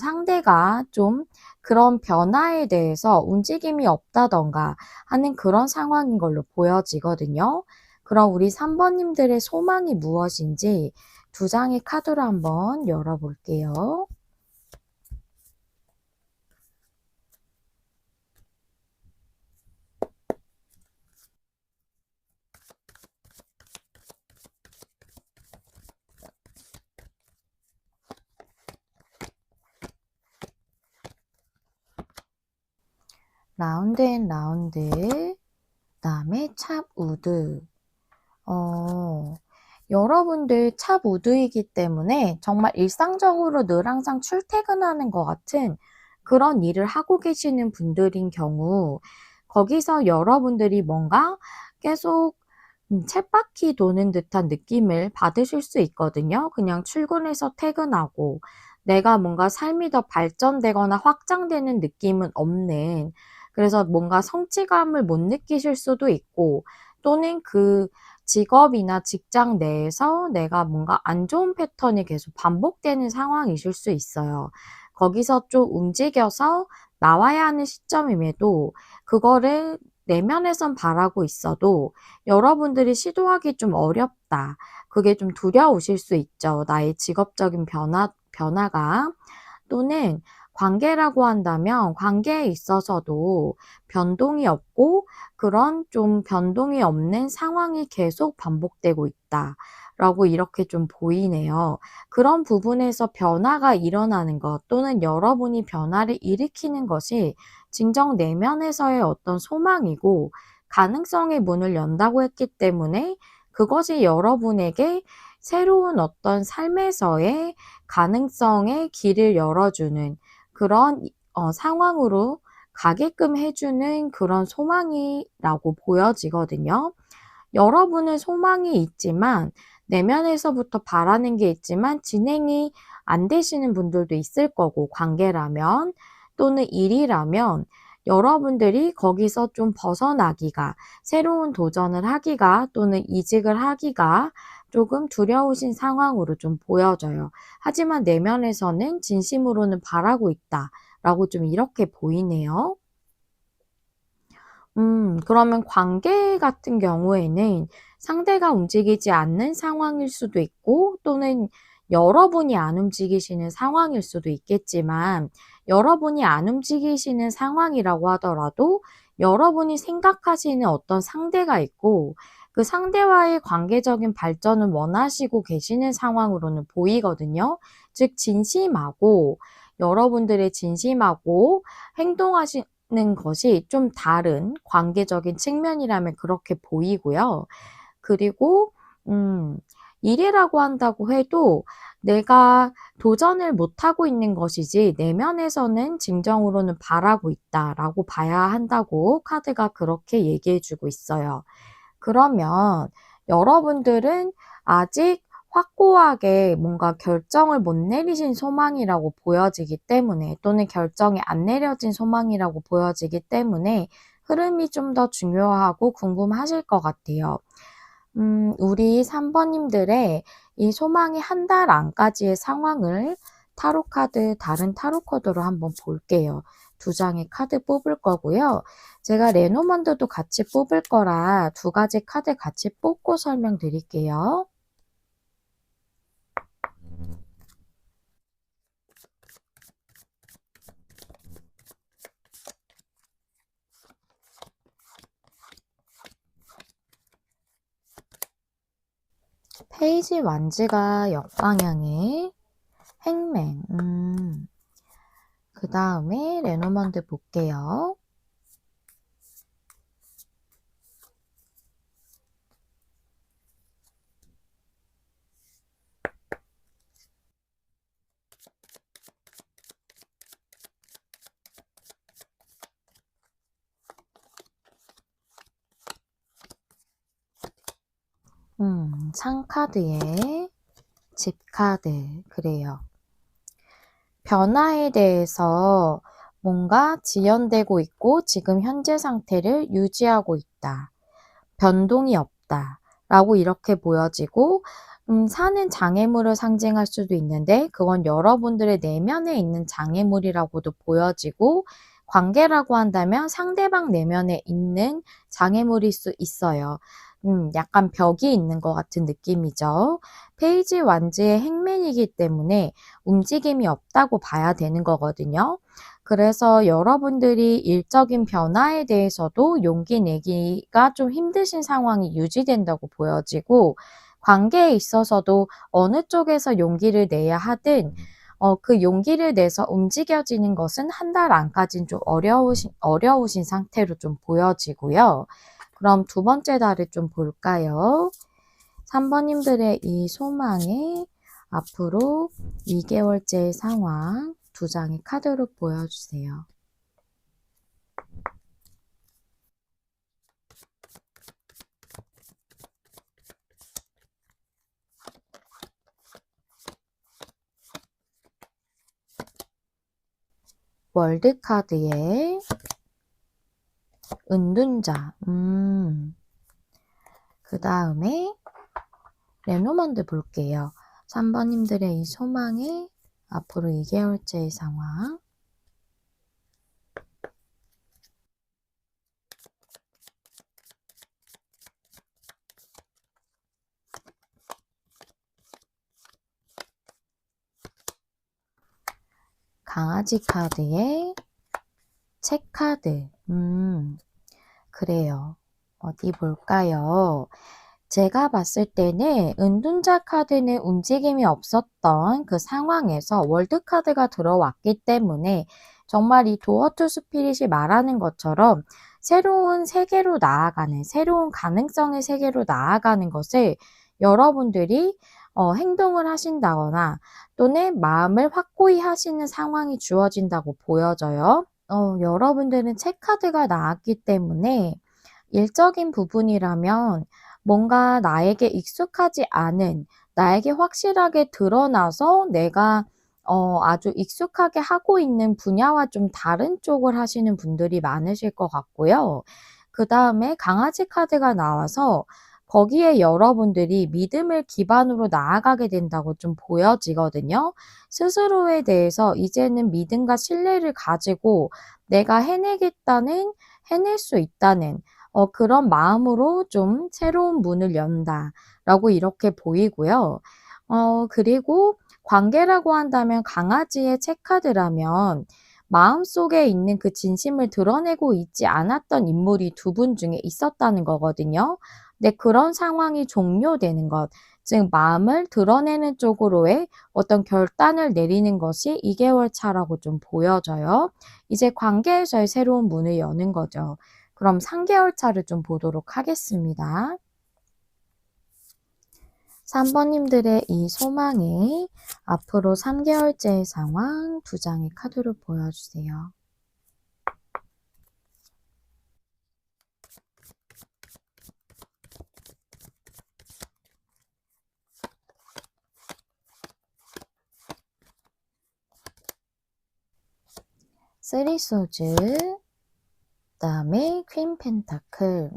상대가 좀 그런 변화에 대해서 움직임이 없다던가 하는 그런 상황인 걸로 보여지거든요. 그럼 우리 3번 님들의 소망이 무엇인지 두 장의 카드로 한번 열어볼게요. 라운드 앤 라운드, 그다음에 찹 우드. 어, 여러분들 찹 우드이기 때문에 정말 일상적으로 늘 항상 출퇴근하는 것 같은 그런 일을 하고 계시는 분들인 경우 거기서 여러분들이 뭔가 계속 쳇바퀴 도는 듯한 느낌을 받으실 수 있거든요. 그냥 출근해서 퇴근하고 내가 뭔가 삶이 더 발전되거나 확장되는 느낌은 없는, 그래서 뭔가 성취감을 못 느끼실 수도 있고 또는 그 직업이나 직장 내에서 내가 뭔가 안 좋은 패턴이 계속 반복되는 상황이실 수 있어요. 거기서 좀 움직여서 나와야 하는 시점임에도 그거를 내면에선 바라고 있어도 여러분들이 시도하기 좀 어렵다. 그게 좀 두려우실 수 있죠. 나의 직업적인 변화가. 또는 관계라고 한다면 관계에 있어서도 변동이 없고 그런 좀 변동이 없는 상황이 계속 반복되고 있다. 라고 이렇게 좀 보이네요. 그런 부분에서 변화가 일어나는 것 또는 여러분이 변화를 일으키는 것이 진정 내면에서의 어떤 소망이고 가능성의 문을 연다고 했기 때문에 그것이 여러분에게 새로운 어떤 삶에서의 가능성의 길을 열어주는 그런 상황으로 가게끔 해주는 그런 소망이라고 보여지거든요. 여러분은 소망이 있지만 내면에서부터 바라는 게 있지만 진행이 안 되시는 분들도 있을 거고, 관계라면 또는 일이라면 여러분들이 거기서 좀 벗어나기가, 새로운 도전을 하기가 또는 이직을 하기가 조금 두려우신 상황으로 좀 보여져요. 하지만 내면에서는 진심으로는 바라고 있다라고 좀 이렇게 보이네요. 그러면 관계 같은 경우에는 상대가 움직이지 않는 상황일 수도 있고 또는 여러분이 안 움직이시는 상황일 수도 있겠지만, 여러분이 안 움직이시는 상황이라고 하더라도 여러분이 생각하시는 어떤 상대가 있고 그 상대와의 관계적인 발전을 원하시고 계시는 상황으로는 보이거든요. 즉 진심하고 여러분들의 진심하고 행동하시 는 것이 좀 다른 관계적인 측면이라면 그렇게 보이고요. 그리고 음 일이라고 한다고 해도 내가 도전을 못하고 있는 것이지 내면에서는 진정으로는 바라고 있다라고 봐야 한다고 카드가 그렇게 얘기해 주고 있어요. 그러면 여러분들은 아직 확고하게 뭔가 결정을 못 내리신 소망이라고 보여지기 때문에, 또는 결정이 안 내려진 소망이라고 보여지기 때문에 흐름이 좀 더 중요하고 궁금하실 것 같아요. 우리 3번 님들의 이 소망이 한 달 안까지의 상황을 타로 카드, 다른 타로 카드로 한번 볼게요. 두 장의 카드 뽑을 거고요. 제가 레노먼드도 같이 뽑을 거라 두 가지 카드 같이 뽑고 설명드릴게요. 페이지 완즈가 역방향에, 행맨. 그 다음에 레노먼드 볼게요. 상카드에 집카드. 그래요. 변화에 대해서 뭔가 지연되고 있고 지금 현재 상태를 유지하고 있다. 변동이 없다. 라고 이렇게 보여지고 사는 장애물을 상징할 수도 있는데 그건 여러분들의 내면에 있는 장애물이라고도 보여지고 관계라고 한다면 상대방 내면에 있는 장애물일 수 있어요. 약간 벽이 있는 것 같은 느낌이죠. 페이지 완즈의 행맨이기 때문에 움직임이 없다고 봐야 되는 거거든요. 그래서 여러분들이 일적인 변화에 대해서도 용기 내기가 좀 힘드신 상황이 유지된다고 보여지고 관계에 있어서도 어느 쪽에서 용기를 내야 하든 그 용기를 내서 움직여지는 것은 한 달 안까지는 좀 어려우신 상태로 좀 보여지고요. 그럼 두 번째 달을 좀 볼까요? 3번님들의 이 소망에 앞으로 2개월째 상황 두 장의 카드로 보여주세요. 월드 카드에 은둔자. 그 다음에 레노먼드 볼게요. 3번님들의 이 소망에 앞으로 2개월째의 상황. 강아지 카드에 책 카드. 그래요. 어디 볼까요? 제가 봤을 때는 은둔자 카드는 움직임이 없었던 그 상황에서 월드 카드가 들어왔기 때문에 정말 이 도어 투 스피릿이 말하는 것처럼 새로운 세계로 나아가는, 새로운 가능성의 세계로 나아가는 것을 여러분들이 행동을 하신다거나 또는 마음을 확고히 하시는 상황이 주어진다고 보여져요. 여러분들은 체크카드가 나왔기 때문에 일적인 부분이라면 뭔가 나에게 익숙하지 않은, 나에게 확실하게 드러나서 내가 아주 익숙하게 하고 있는 분야와 좀 다른 쪽을 하시는 분들이 많으실 것 같고요. 그 다음에 강아지 카드가 나와서 거기에 여러분들이 믿음을 기반으로 나아가게 된다고 좀 보여지거든요. 스스로에 대해서 이제는 믿음과 신뢰를 가지고 내가 해낼 수 있다는 그런 마음으로 좀 새로운 문을 연다라고 이렇게 보이고요. 그리고 관계라고 한다면 강아지의 체카드라면 마음속에 있는 그 진심을 드러내고 있지 않았던 인물이 두 분 중에 있었다는 거거든요. 근데 그런 상황이 종료되는 것, 즉 마음을 드러내는 쪽으로의 어떤 결단을 내리는 것이 2개월 차라고 좀 보여져요. 이제 관계에서의 새로운 문을 여는 거죠. 그럼 3개월 차를 좀 보도록 하겠습니다. 3번님들의 이 소망에 앞으로 3개월째의 상황 두 장의 카드로 보여주세요. 쓰리 소즈, 그 다음에 퀸 펜타클,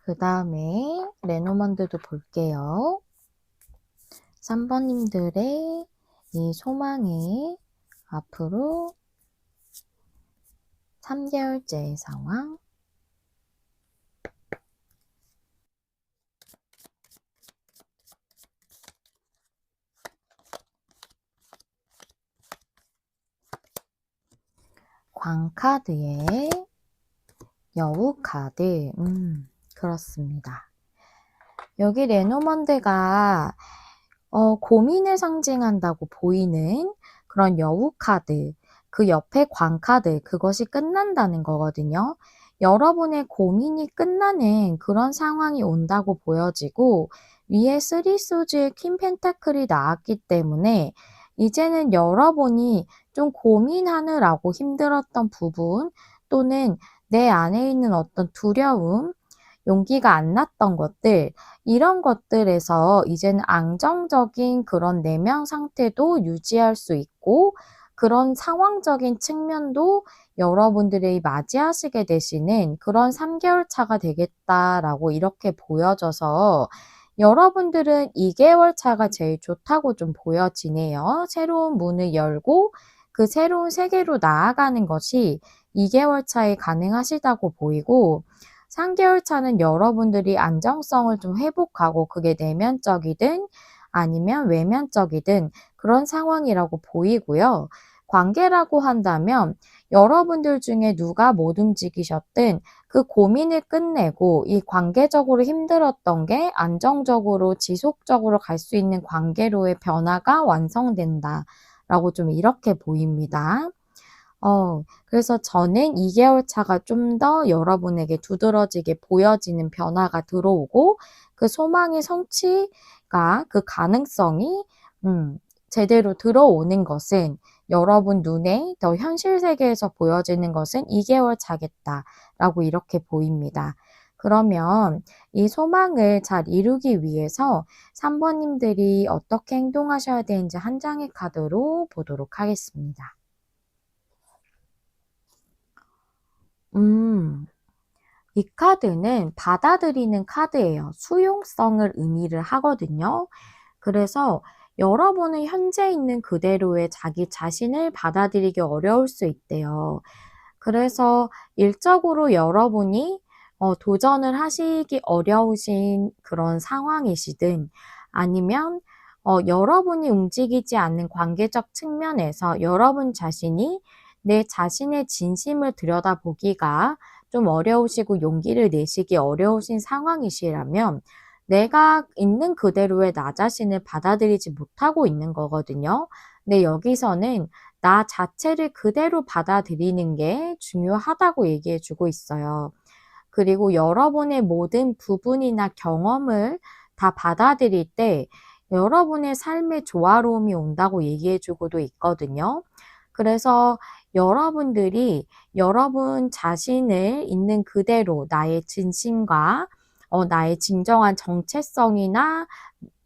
그 다음에 레노먼드도 볼게요. 3번님들의 이 소망에 앞으로 3개월째의 상황, 광카드에 여우 카드, 그렇습니다. 여기 레노먼드가 고민을 상징한다고 보이는 그런 여우 카드, 그 옆에 광 카드, 그것이 끝난다는 거거든요. 여러분의 고민이 끝나는 그런 상황이 온다고 보여지고, 위에 쓰리 소즈의 퀸 펜타클이 나왔기 때문에 이제는 여러분이 좀 고민하느라고 힘들었던 부분 또는 내 안에 있는 어떤 두려움, 용기가 안 났던 것들, 이런 것들에서 이제는 안정적인 그런 내면 상태도 유지할 수 있고, 그런 상황적인 측면도 여러분들이 맞이하시게 되시는 그런 3개월 차가 되겠다라고 이렇게 보여져서, 여러분들은 2개월 차가 제일 좋다고 좀 보여지네요. 새로운 문을 열고 그 새로운 세계로 나아가는 것이 2개월 차에 가능하시다고 보이고, 3개월 차는 여러분들이 안정성을 좀 회복하고, 그게 내면적이든 아니면 외면적이든 그런 상황이라고 보이고요. 관계라고 한다면 여러분들 중에 누가 못 움직이셨든 그 고민을 끝내고 이 관계적으로 힘들었던 게 안정적으로 지속적으로 갈 수 있는 관계로의 변화가 완성된다라고 좀 이렇게 보입니다. 그래서 저는 2개월 차가 좀 더 여러분에게 두드러지게 보여지는 변화가 들어오고, 그 소망의 성취가, 그 가능성이 제대로 들어오는 것은, 여러분 눈에 더 현실 세계에서 보여지는 것은 2개월 차겠다라고 이렇게 보입니다. 그러면 이 소망을 잘 이루기 위해서 3번님들이 어떻게 행동하셔야 되는지 한 장의 카드로 보도록 하겠습니다. 이 카드는 받아들이는 카드예요. 수용성을 의미를 하거든요. 그래서 여러분은 현재 있는 그대로의 자기 자신을 받아들이기 어려울 수 있대요. 그래서 일적으로 여러분이 도전을 하시기 어려우신 그런 상황이시든, 아니면 여러분이 움직이지 않는 관계적 측면에서 여러분 자신이 내 자신의 진심을 들여다보기가 좀 어려우시고 용기를 내시기 어려우신 상황이시라면, 내가 있는 그대로의 나 자신을 받아들이지 못하고 있는 거거든요. 근데 여기서는 나 자체를 그대로 받아들이는 게 중요하다고 얘기해 주고 있어요. 그리고 여러분의 모든 부분이나 경험을 다 받아들일 때 여러분의 삶의 조화로움이 온다고 얘기해 주고도 있거든요. 그래서 여러분들이 여러분 자신을 있는 그대로 나의 진심과 나의 진정한 정체성이나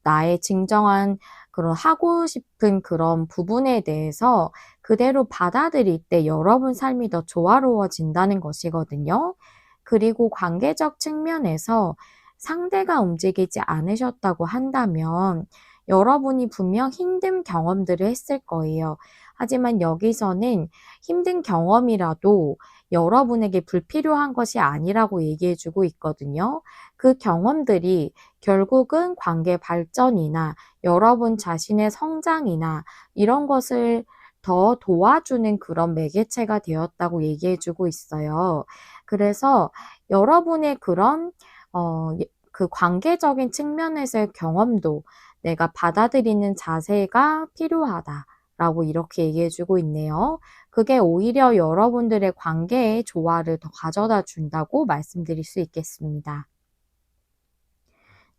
나의 진정한 그런 하고 싶은 그런 부분에 대해서 그대로 받아들일 때 여러분 삶이 더 조화로워진다는 것이거든요. 그리고 관계적 측면에서 상대가 움직이지 않으셨다고 한다면 여러분이 분명 힘든 경험들을 했을 거예요. 하지만 여기서는 힘든 경험이라도 여러분에게 불필요한 것이 아니라고 얘기해 주고 있거든요. 그 경험들이 결국은 관계 발전이나 여러분 자신의 성장이나 이런 것을 더 도와주는 그런 매개체가 되었다고 얘기해 주고 있어요. 그래서 여러분의 그런 그 관계적인 측면에서의 경험도 내가 받아들이는 자세가 필요하다라고 이렇게 얘기해 주고 있네요. 그게 오히려 여러분들의 관계의 조화를 더 가져다 준다고 말씀드릴 수 있겠습니다.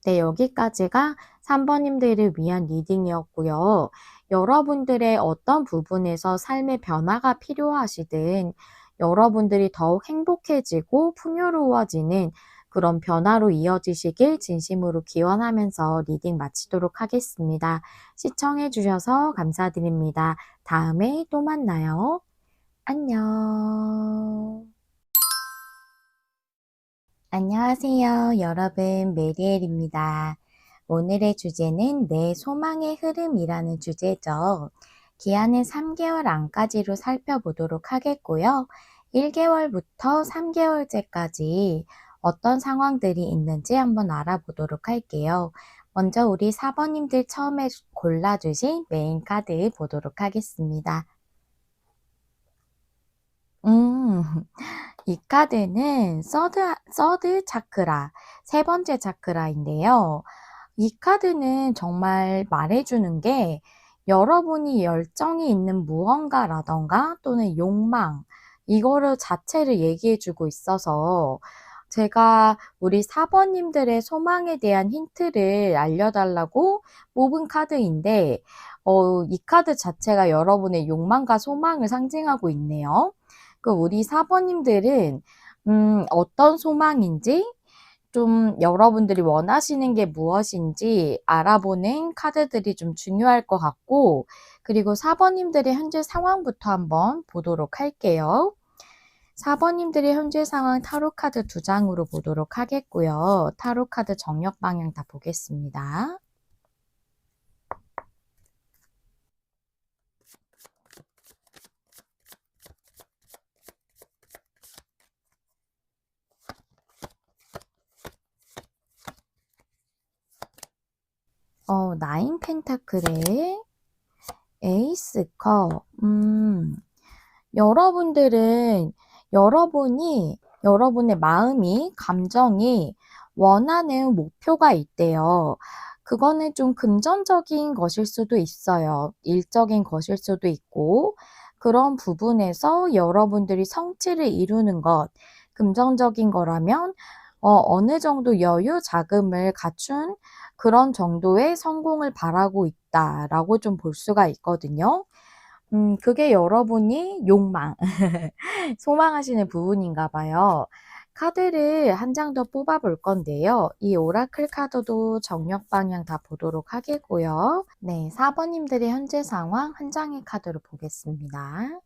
네, 여기까지가 3번님들을 위한 리딩이었고요. 여러분들의 어떤 부분에서 삶의 변화가 필요하시든 여러분들이 더욱 행복해지고 풍요로워지는 그런 변화로 이어지시길 진심으로 기원하면서 리딩 마치도록 하겠습니다. 시청해 주셔서 감사드립니다. 다음에 또 만나요. 안녕. 안녕하세요. 여러분, 메리엘입니다. 오늘의 주제는 내 소망의 흐름이라는 주제죠. 기한은 3개월 안까지로 살펴보도록 하겠고요. 1개월부터 3개월째까지 어떤 상황들이 있는지 한번 알아보도록 할게요. 먼저 우리 4번님들 처음에 골라주신 메인 카드 보도록 하겠습니다. 이 카드는 서드 차크라, 세 번째 차크라인데요. 이 카드는 정말 말해주는 게 여러분이 열정이 있는 무언가라던가 또는 욕망, 이거를 자체를 얘기해주고 있어서 제가 우리 4번님들의 소망에 대한 힌트를 알려달라고 뽑은 카드인데, 이 카드 자체가 여러분의 욕망과 소망을 상징하고 있네요. 그 우리 4번님들은 어떤 소망인지 좀 여러분들이 원하시는 게 무엇인지 알아보는 카드들이 좀 중요할 것 같고, 그리고 4번님들의 현재 상황부터 한번 보도록 할게요. 4번님들의 현재 상황 타로 카드 2장으로 보도록 하겠고요. 타로 카드 정력 방향 다 보겠습니다. 나인 펜타클의 에이스 컵. 여러분들은 여러분의 마음이, 감정이 원하는 목표가 있대요. 그거는 좀 금전적인 것일 수도 있어요. 일적인 것일 수도 있고, 그런 부분에서 여러분들이 성취를 이루는 것, 금전적인 거라면, 어느 정도 여유 자금을 갖춘 그런 정도의 성공을 바라고 있다라고 좀 볼 수가 있거든요. 그게 여러분이 욕망, 소망하시는 부분인가 봐요. 카드를 한 장 더 뽑아 볼 건데요. 이 오라클 카드도 정력 방향 다 보도록 하겠고요. 네, 4번님들의 현재 상황 한 장의 카드로 보겠습니다.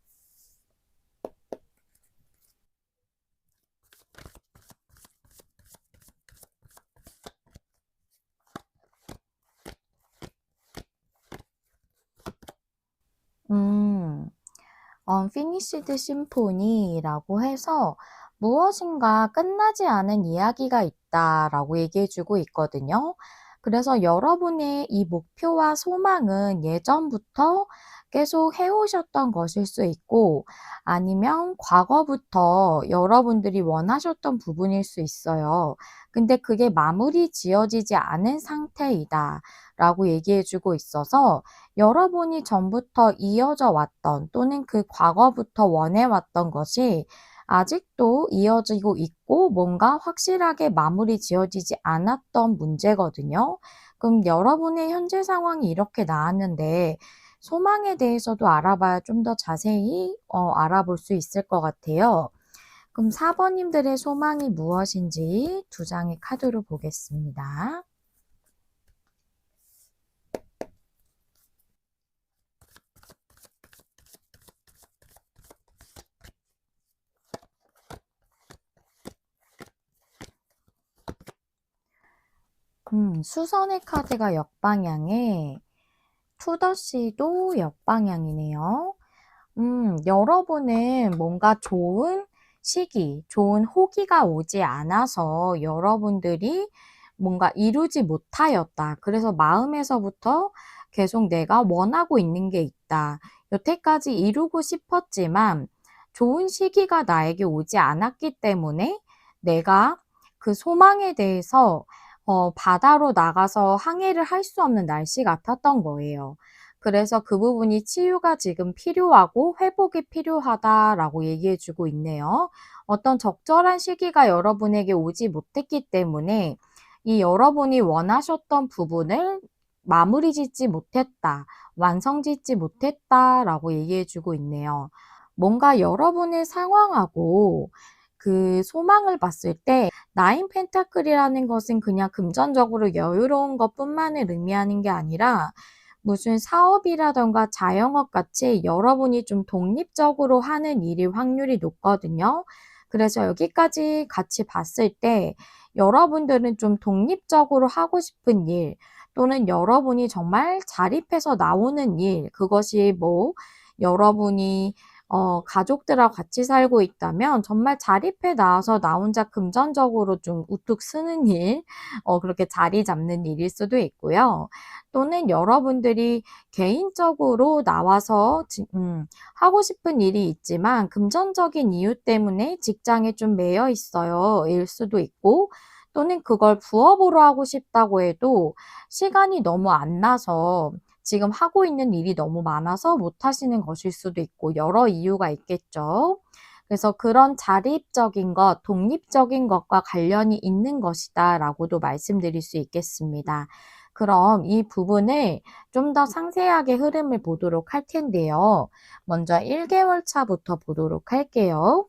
Unfinished Symphony라고 해서 무엇인가 끝나지 않은 이야기가 있다라고 얘기해주고 있거든요. 그래서 여러분의 이 목표와 소망은 예전부터 계속 해오셨던 것일 수 있고 아니면 과거부터 여러분들이 원하셨던 부분일 수 있어요. 근데 그게 마무리 지어지지 않은 상태이다 라고 얘기해주고 있어서 여러분이 전부터 이어져 왔던 또는 그 과거부터 원해왔던 것이 아직도 이어지고 있고 뭔가 확실하게 마무리 지어지지 않았던 문제거든요. 그럼 여러분의 현재 상황이 이렇게 나왔는데 소망에 대해서도 알아봐야 좀 더 자세히 알아볼 수 있을 것 같아요. 그럼 4번님들의 소망이 무엇인지 2장의 카드로 보겠습니다. 수선의 카드가 역방향에 투더씨도 역방향이네요. 여러분은 뭔가 좋은 시기, 좋은 호기가 오지 않아서 여러분들이 뭔가 이루지 못하였다. 그래서 마음에서부터 계속 내가 원하고 있는 게 있다. 여태까지 이루고 싶었지만 좋은 시기가 나에게 오지 않았기 때문에 내가 그 소망에 대해서 바다로 나가서 항해를 할 수 없는 날씨 같았던 거예요. 그래서 그 부분이 치유가 지금 필요하고 회복이 필요하다라고 얘기해 주고 있네요. 어떤 적절한 시기가 여러분에게 오지 못했기 때문에 이 여러분이 원하셨던 부분을 마무리 짓지 못했다, 완성 짓지 못했다라고 얘기해 주고 있네요. 뭔가 여러분의 상황하고 그 소망을 봤을 때 나인 펜타클이라는 것은 그냥 금전적으로 여유로운 것뿐만을 의미하는 게 아니라 무슨 사업이라던가 자영업 같이 여러분이 좀 독립적으로 하는 일일 확률이 높거든요. 그래서 여기까지 같이 봤을 때 여러분들은 좀 독립적으로 하고 싶은 일 또는 여러분이 정말 자립해서 나오는 일, 그것이 뭐 여러분이 가족들하고 같이 살고 있다면 정말 자립해 나와서 나 혼자 금전적으로 좀 우뚝 서는 일, 그렇게 자리 잡는 일일 수도 있고요. 또는 여러분들이 개인적으로 나와서 하고 싶은 일이 있지만 금전적인 이유 때문에 직장에 좀 매여 있어요. 일 수도 있고 또는 그걸 부업으로 하고 싶다고 해도 시간이 너무 안 나서 지금 하고 있는 일이 너무 많아서 못 하시는 것일 수도 있고 여러 이유가 있겠죠. 그래서 그런 자립적인 것, 독립적인 것과 관련이 있는 것이다 라고도 말씀드릴 수 있겠습니다. 그럼 이 부분을 좀 더 상세하게 흐름을 보도록 할 텐데요. 먼저 1개월 차부터 보도록 할게요.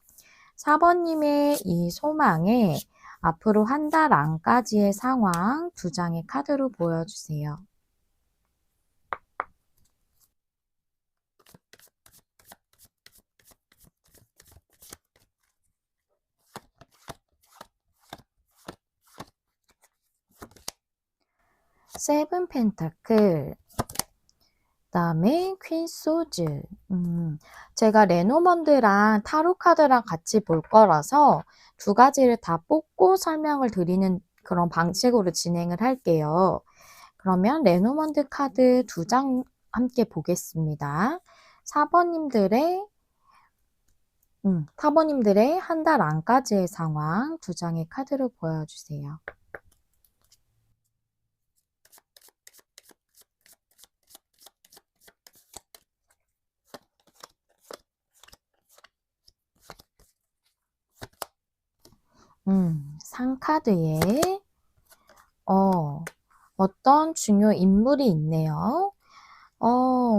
4번님의 이 소망에 앞으로 한 달 안까지의 상황 2장의 카드로 보여주세요. 세븐 펜타클, 그다음에 퀸 소즈. 제가 레노먼드랑 타로 카드랑 같이 볼 거라서 두 가지를 다 뽑고 설명을 드리는 그런 방식으로 진행을 할게요. 그러면 레노먼드 카드 2장 함께 보겠습니다. 4번님들의 4번님들의 한 달 안까지의 상황 2장의 카드로 보여주세요. 상카드에 어떤 중요 인물이 있네요.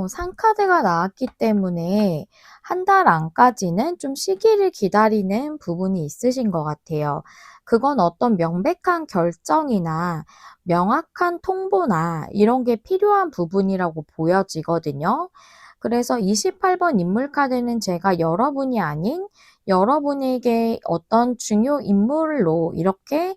상카드가 나왔기 때문에 한 달 안까지는 좀 시기를 기다리는 부분이 있으신 것 같아요. 그건 어떤 명백한 결정이나 명확한 통보나 이런 게 필요한 부분이라고 보여지거든요. 그래서 28번 인물 카드는 제가 여러분이 아닌 여러분에게 어떤 중요 인물로 이렇게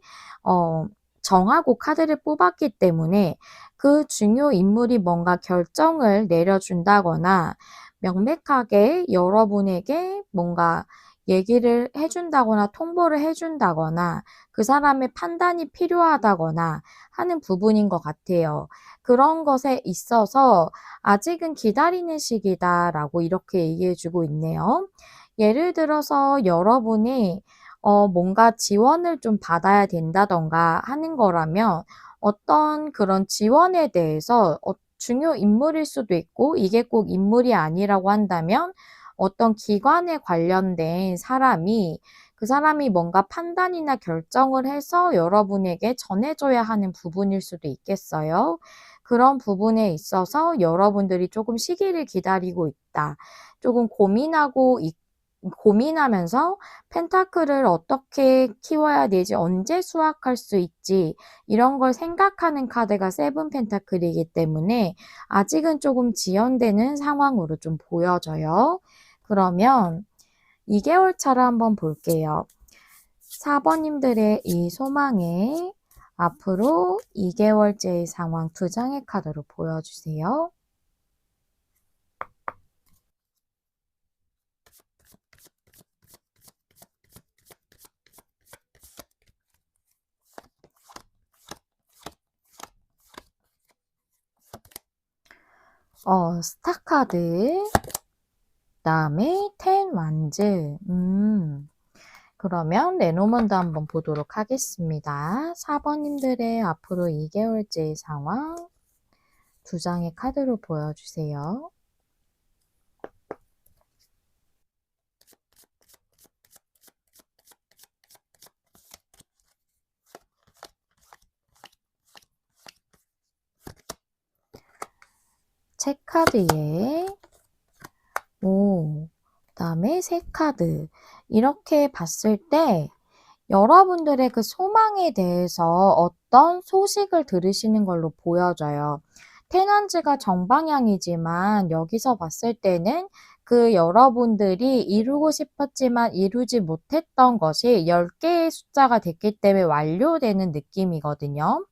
정하고 카드를 뽑았기 때문에 그 중요 인물이 뭔가 결정을 내려준다거나 명백하게 여러분에게 뭔가 얘기를 해준다거나 통보를 해준다거나 그 사람의 판단이 필요하다거나 하는 부분인 것 같아요. 그런 것에 있어서 아직은 기다리는 시기다라고 이렇게 얘기해주고 있네요. 예를 들어서 여러분이 뭔가 지원을 좀 받아야 된다던가 하는 거라면 어떤 그런 지원에 대해서 중요 인물일 수도 있고 이게 꼭 인물이 아니라고 한다면 어떤 기관에 관련된 사람이 그 사람이 뭔가 판단이나 결정을 해서 여러분에게 전해줘야 하는 부분일 수도 있겠어요. 그런 부분에 있어서 여러분들이 조금 시기를 기다리고 있다. 조금 고민하면서 펜타클을 어떻게 키워야 되지, 언제 수확할 수 있지, 이런 걸 생각하는 카드가 세븐 펜타클이기 때문에 아직은 조금 지연되는 상황으로 좀 보여져요. 그러면 2개월 차를 한번 볼게요. 4번님들의 이 소망에 앞으로 2개월째의 상황 2장의 카드로 보여주세요. 스타 카드, 그다음에 10 완즈. 그러면 레노먼드 한번 보도록 하겠습니다. 4번님들의 앞으로 2개월째의 상황 2장의 카드로 보여주세요. 체카드에 그다음에 새 카드. 이렇게 봤을 때 여러분들의 그 소망에 대해서 어떤 소식을 들으시는 걸로 보여져요. 테넌즈가 정방향이지만 여기서 봤을 때는 그 여러분들이 이루고 싶었지만 이루지 못했던 것이 10개의 숫자가 됐기 때문에 완료되는 느낌이거든요.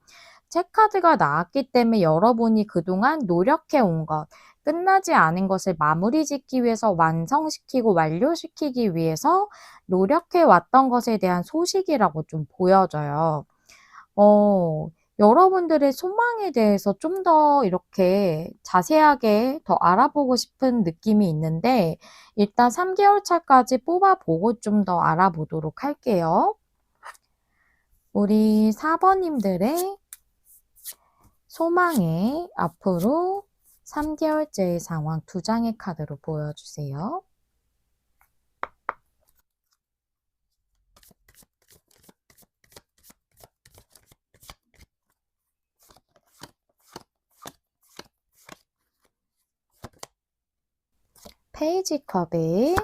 체카드가 나왔기 때문에 여러분이 그동안 노력해 온 것, 끝나지 않은 것을 마무리 짓기 위해서 완성시키고 완료시키기 위해서 노력해 왔던 것에 대한 소식이라고 좀 보여져요. 여러분들의 소망에 대해서 좀 더 이렇게 자세하게 더 알아보고 싶은 느낌이 있는데 일단 3개월 차까지 뽑아보고 좀 더 알아보도록 할게요. 우리 4번님들의 소망의 앞으로 3개월째의 상황 2장의 카드로 보여주세요. 페이지 컵에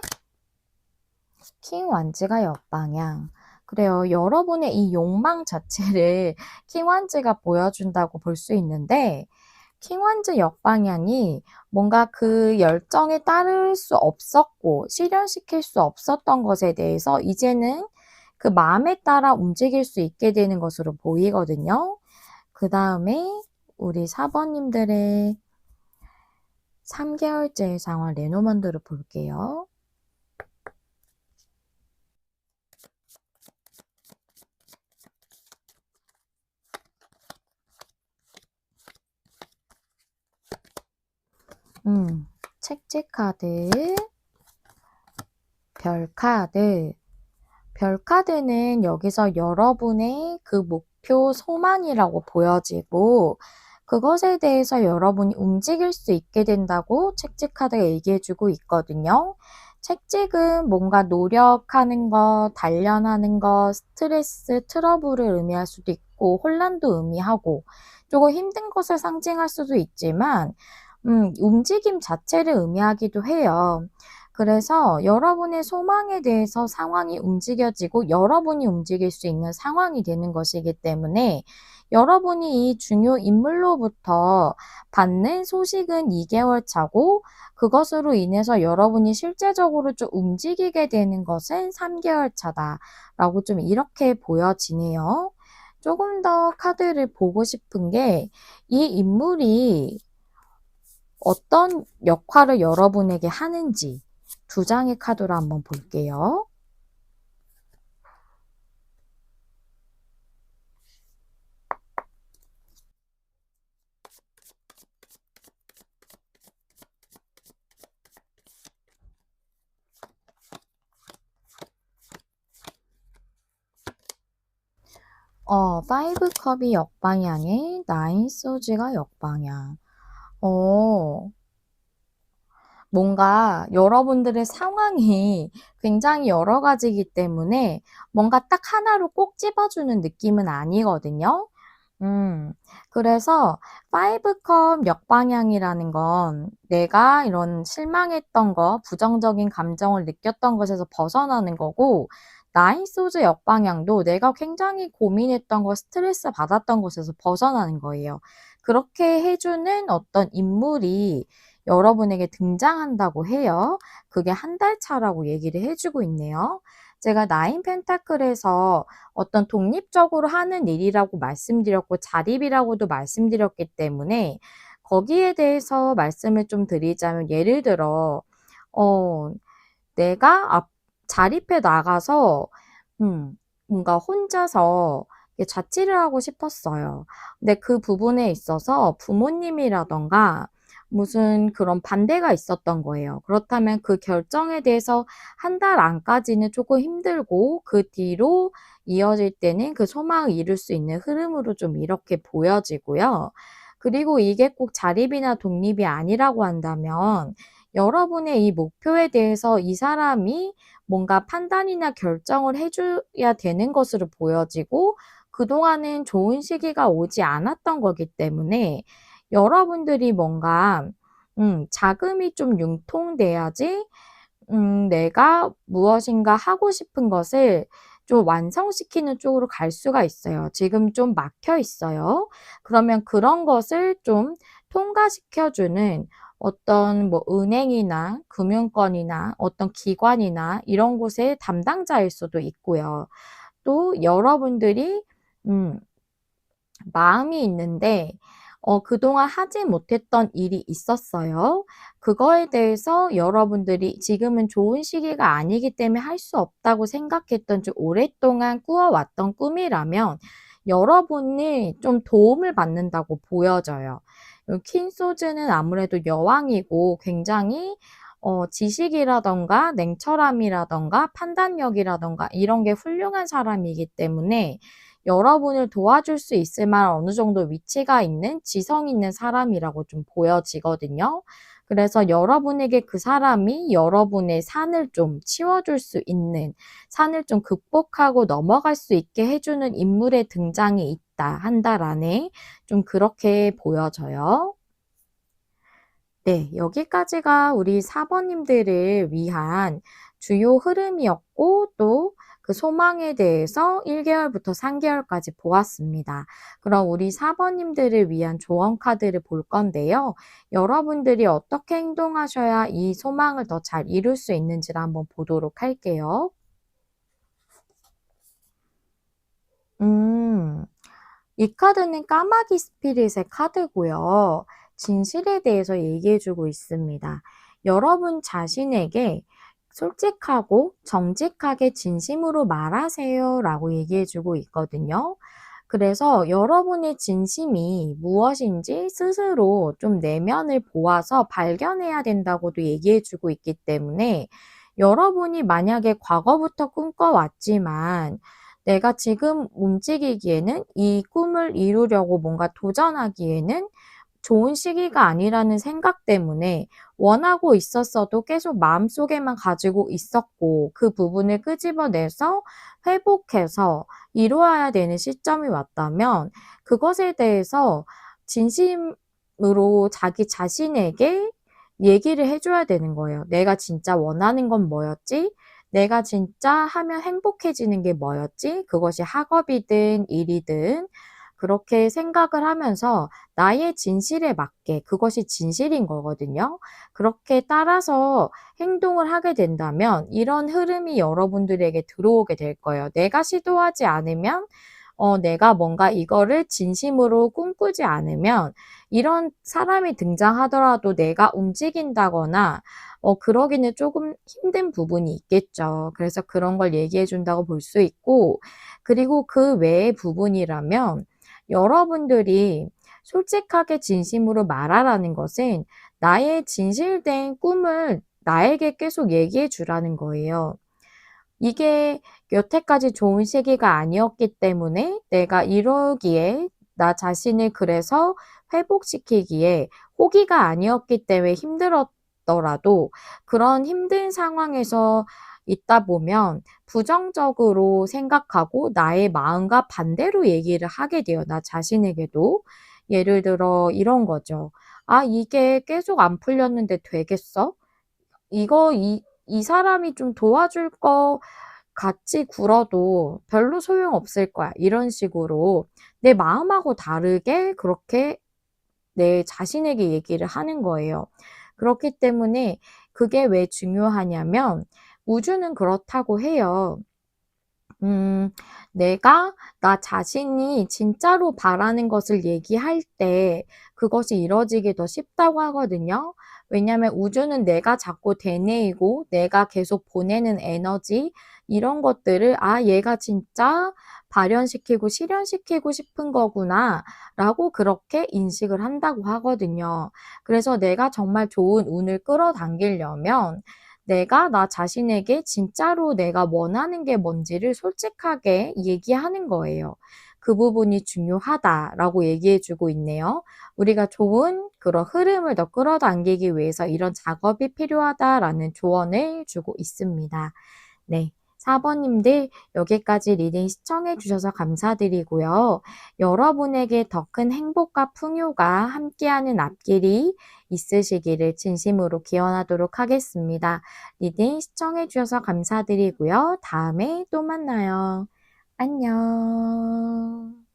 킹 완즈가 역방향. 그래요. 여러분의 이 욕망 자체를 킹 완즈가 보여준다고 볼 수 있는데, 킹 완즈 역방향이 뭔가 그 열정에 따를 수 없었고 실현시킬 수 없었던 것에 대해서 이제는 그 마음에 따라 움직일 수 있게 되는 것으로 보이거든요. 그 다음에 우리 4번님들의 3개월째 상황 레노먼드를 볼게요. 책지 카드, 별 카드. 별 카드는 여기서 여러분의 그 목표 소망이라고 보여지고 그것에 대해서 여러분이 움직일 수 있게 된다고 책찍 카드가 얘기해주고 있거든요. 책찍은 뭔가 노력하는 것, 단련하는 것, 스트레스, 트러블을 의미할 수도 있고 혼란도 의미하고 조금 힘든 것을 상징할 수도 있지만 움직임 자체를 의미하기도 해요. 그래서 여러분의 소망에 대해서 상황이 움직여지고 여러분이 움직일 수 있는 상황이 되는 것이기 때문에 여러분이 이 중요 인물로부터 받는 소식은 2개월 차고 그것으로 인해서 여러분이 실제적으로 좀 움직이게 되는 것은 3개월 차다라고 좀 이렇게 보여지네요. 조금 더 카드를 보고 싶은 게 이 인물이 어떤 역할을 여러분에게 하는지 2장의 카드로 한번 볼게요. 파이브 컵이 역방향에 나인 소즈가 역방향. 뭔가 여러분들의 상황이 굉장히 여러 가지이기 때문에 뭔가 딱 하나로 꼭 집어주는 느낌은 아니거든요. 그래서 5컵 역방향이라는 건 내가 이런 실망했던 거, 부정적인 감정을 느꼈던 것에서 벗어나는 거고, 나인 소즈 역방향도 내가 굉장히 고민했던 거, 스트레스 받았던 것에서 벗어나는 거예요. 그렇게 해주는 어떤 인물이 여러분에게 등장한다고 해요. 그게 한 달 차라고 얘기를 해주고 있네요. 제가 나인 펜타클에서 어떤 독립적으로 하는 일이라고 말씀드렸고 자립이라고도 말씀드렸기 때문에 거기에 대해서 말씀을 좀 드리자면 예를 들어 내가 자립해 나가서 뭔가 혼자서 자취를 하고 싶었어요. 근데 그 부분에 있어서 부모님이라던가 무슨 그런 반대가 있었던 거예요. 그렇다면 그 결정에 대해서 한 달 안까지는 조금 힘들고 그 뒤로 이어질 때는 그 소망을 이룰 수 있는 흐름으로 좀 이렇게 보여지고요. 그리고 이게 꼭 자립이나 독립이 아니라고 한다면 여러분의 이 목표에 대해서 이 사람이 뭔가 판단이나 결정을 해줘야 되는 것으로 보여지고 그동안은 좋은 시기가 오지 않았던 거기 때문에 여러분들이 뭔가 자금이 좀 융통돼야지 내가 무엇인가 하고 싶은 것을 좀 완성시키는 쪽으로 갈 수가 있어요. 지금 좀 막혀 있어요. 그러면 그런 것을 좀 통과시켜주는 어떤 뭐 은행이나 금융권이나 어떤 기관이나 이런 곳의 담당자일 수도 있고요. 또 여러분들이 마음이 있는데 그동안 하지 못했던 일이 있었어요. 그거에 대해서 여러분들이 지금은 좋은 시기가 아니기 때문에 할 수 없다고 생각했던 좀 오랫동안 꾸어왔던 꿈이라면 여러분이 좀 도움을 받는다고 보여져요. 퀸소즈는 아무래도 여왕이고 굉장히 지식이라던가 냉철함이라던가 판단력이라던가 이런 게 훌륭한 사람이기 때문에 여러분을 도와줄 수 있을 만한 어느 정도 위치가 있는 지성 있는 사람이라고 좀 보여지거든요. 그래서 여러분에게 그 사람이 여러분의 산을 좀 치워줄 수 있는, 산을 좀 극복하고 넘어갈 수 있게 해주는 인물의 등장이 있다, 한 달 안에. 좀 그렇게 보여져요. 네, 여기까지가 우리 4번님들을 위한 주요 흐름이었고, 또 그 소망에 대해서 1개월부터 3개월까지 보았습니다. 그럼 우리 4번님들을 위한 조언 카드를 볼 건데요. 여러분들이 어떻게 행동하셔야 이 소망을 더 잘 이룰 수 있는지를 한번 보도록 할게요. 이 카드는 까마귀 스피릿의 카드고요. 진실에 대해서 얘기해주고 있습니다. 여러분 자신에게 솔직하고 정직하게 진심으로 말하세요 라고 얘기해주고 있거든요. 그래서 여러분의 진심이 무엇인지 스스로 좀 내면을 보아서 발견해야 된다고도 얘기해주고 있기 때문에, 여러분이 만약에 과거부터 꿈꿔왔지만 내가 지금 움직이기에는, 이 꿈을 이루려고 뭔가 도전하기에는 좋은 시기가 아니라는 생각 때문에 원하고 있었어도 계속 마음속에만 가지고 있었고, 그 부분을 끄집어내서 회복해서 이루어야 되는 시점이 왔다면, 그것에 대해서 진심으로 자기 자신에게 얘기를 해줘야 되는 거예요. 내가 진짜 원하는 건 뭐였지? 내가 진짜 하면 행복해지는 게 뭐였지? 그것이 학업이든 일이든 그렇게 생각을 하면서 나의 진실에 맞게, 그것이 진실인 거거든요. 그렇게 따라서 행동을 하게 된다면 이런 흐름이 여러분들에게 들어오게 될 거예요. 내가 시도하지 않으면, 내가 뭔가 이거를 진심으로 꿈꾸지 않으면 이런 사람이 등장하더라도 내가 움직인다거나 그러기는 조금 힘든 부분이 있겠죠. 그래서 그런 걸 얘기해 준다고 볼 수 있고, 그리고 그 외의 부분이라면 여러분들이 솔직하게 진심으로 말하라는 것은 나의 진실된 꿈을 나에게 계속 얘기해 주라는 거예요. 이게 여태까지 좋은 시기가 아니었기 때문에 내가 이러기에, 나 자신을 그래서 회복시키기에 호기가 아니었기 때문에 힘들었더라도, 그런 힘든 상황에서 있다 보면 부정적으로 생각하고 나의 마음과 반대로 얘기를 하게 돼요. 나 자신에게도. 예를 들어 이런 거죠. 아, 이게 계속 안 풀렸는데 되겠어? 이 사람이 좀 도와줄 거 같이 굴어도 별로 소용없을 거야. 이런 식으로 내 마음하고 다르게 그렇게 내 자신에게 얘기를 하는 거예요. 그렇기 때문에 그게 왜 중요하냐면, 우주는 그렇다고 해요. 음, 내가 나 자신이 진짜로 바라는 것을 얘기할 때 그것이 이뤄지기 더 쉽다고 하거든요. 왜냐하면 우주는 내가 자꾸 되뇌이고 내가 계속 보내는 에너지, 이런 것들을, 아, 얘가 진짜 발현시키고 실현시키고 싶은 거구나 라고 그렇게 인식을 한다고 하거든요. 그래서 내가 정말 좋은 운을 끌어당기려면 내가 나 자신에게 진짜로 내가 원하는 게 뭔지를 솔직하게 얘기하는 거예요. 그 부분이 중요하다라고 얘기해 주고 있네요. 우리가 좋은 그런 흐름을 더 끌어당기기 위해서 이런 작업이 필요하다라는 조언을 주고 있습니다. 네. 4번님들, 여기까지 리딩 시청해 주셔서 감사드리고요. 여러분에게 더 큰 행복과 풍요가 함께하는 앞길이 있으시기를 진심으로 기원하도록 하겠습니다. 리딩 시청해 주셔서 감사드리고요. 다음에 또 만나요. 안녕.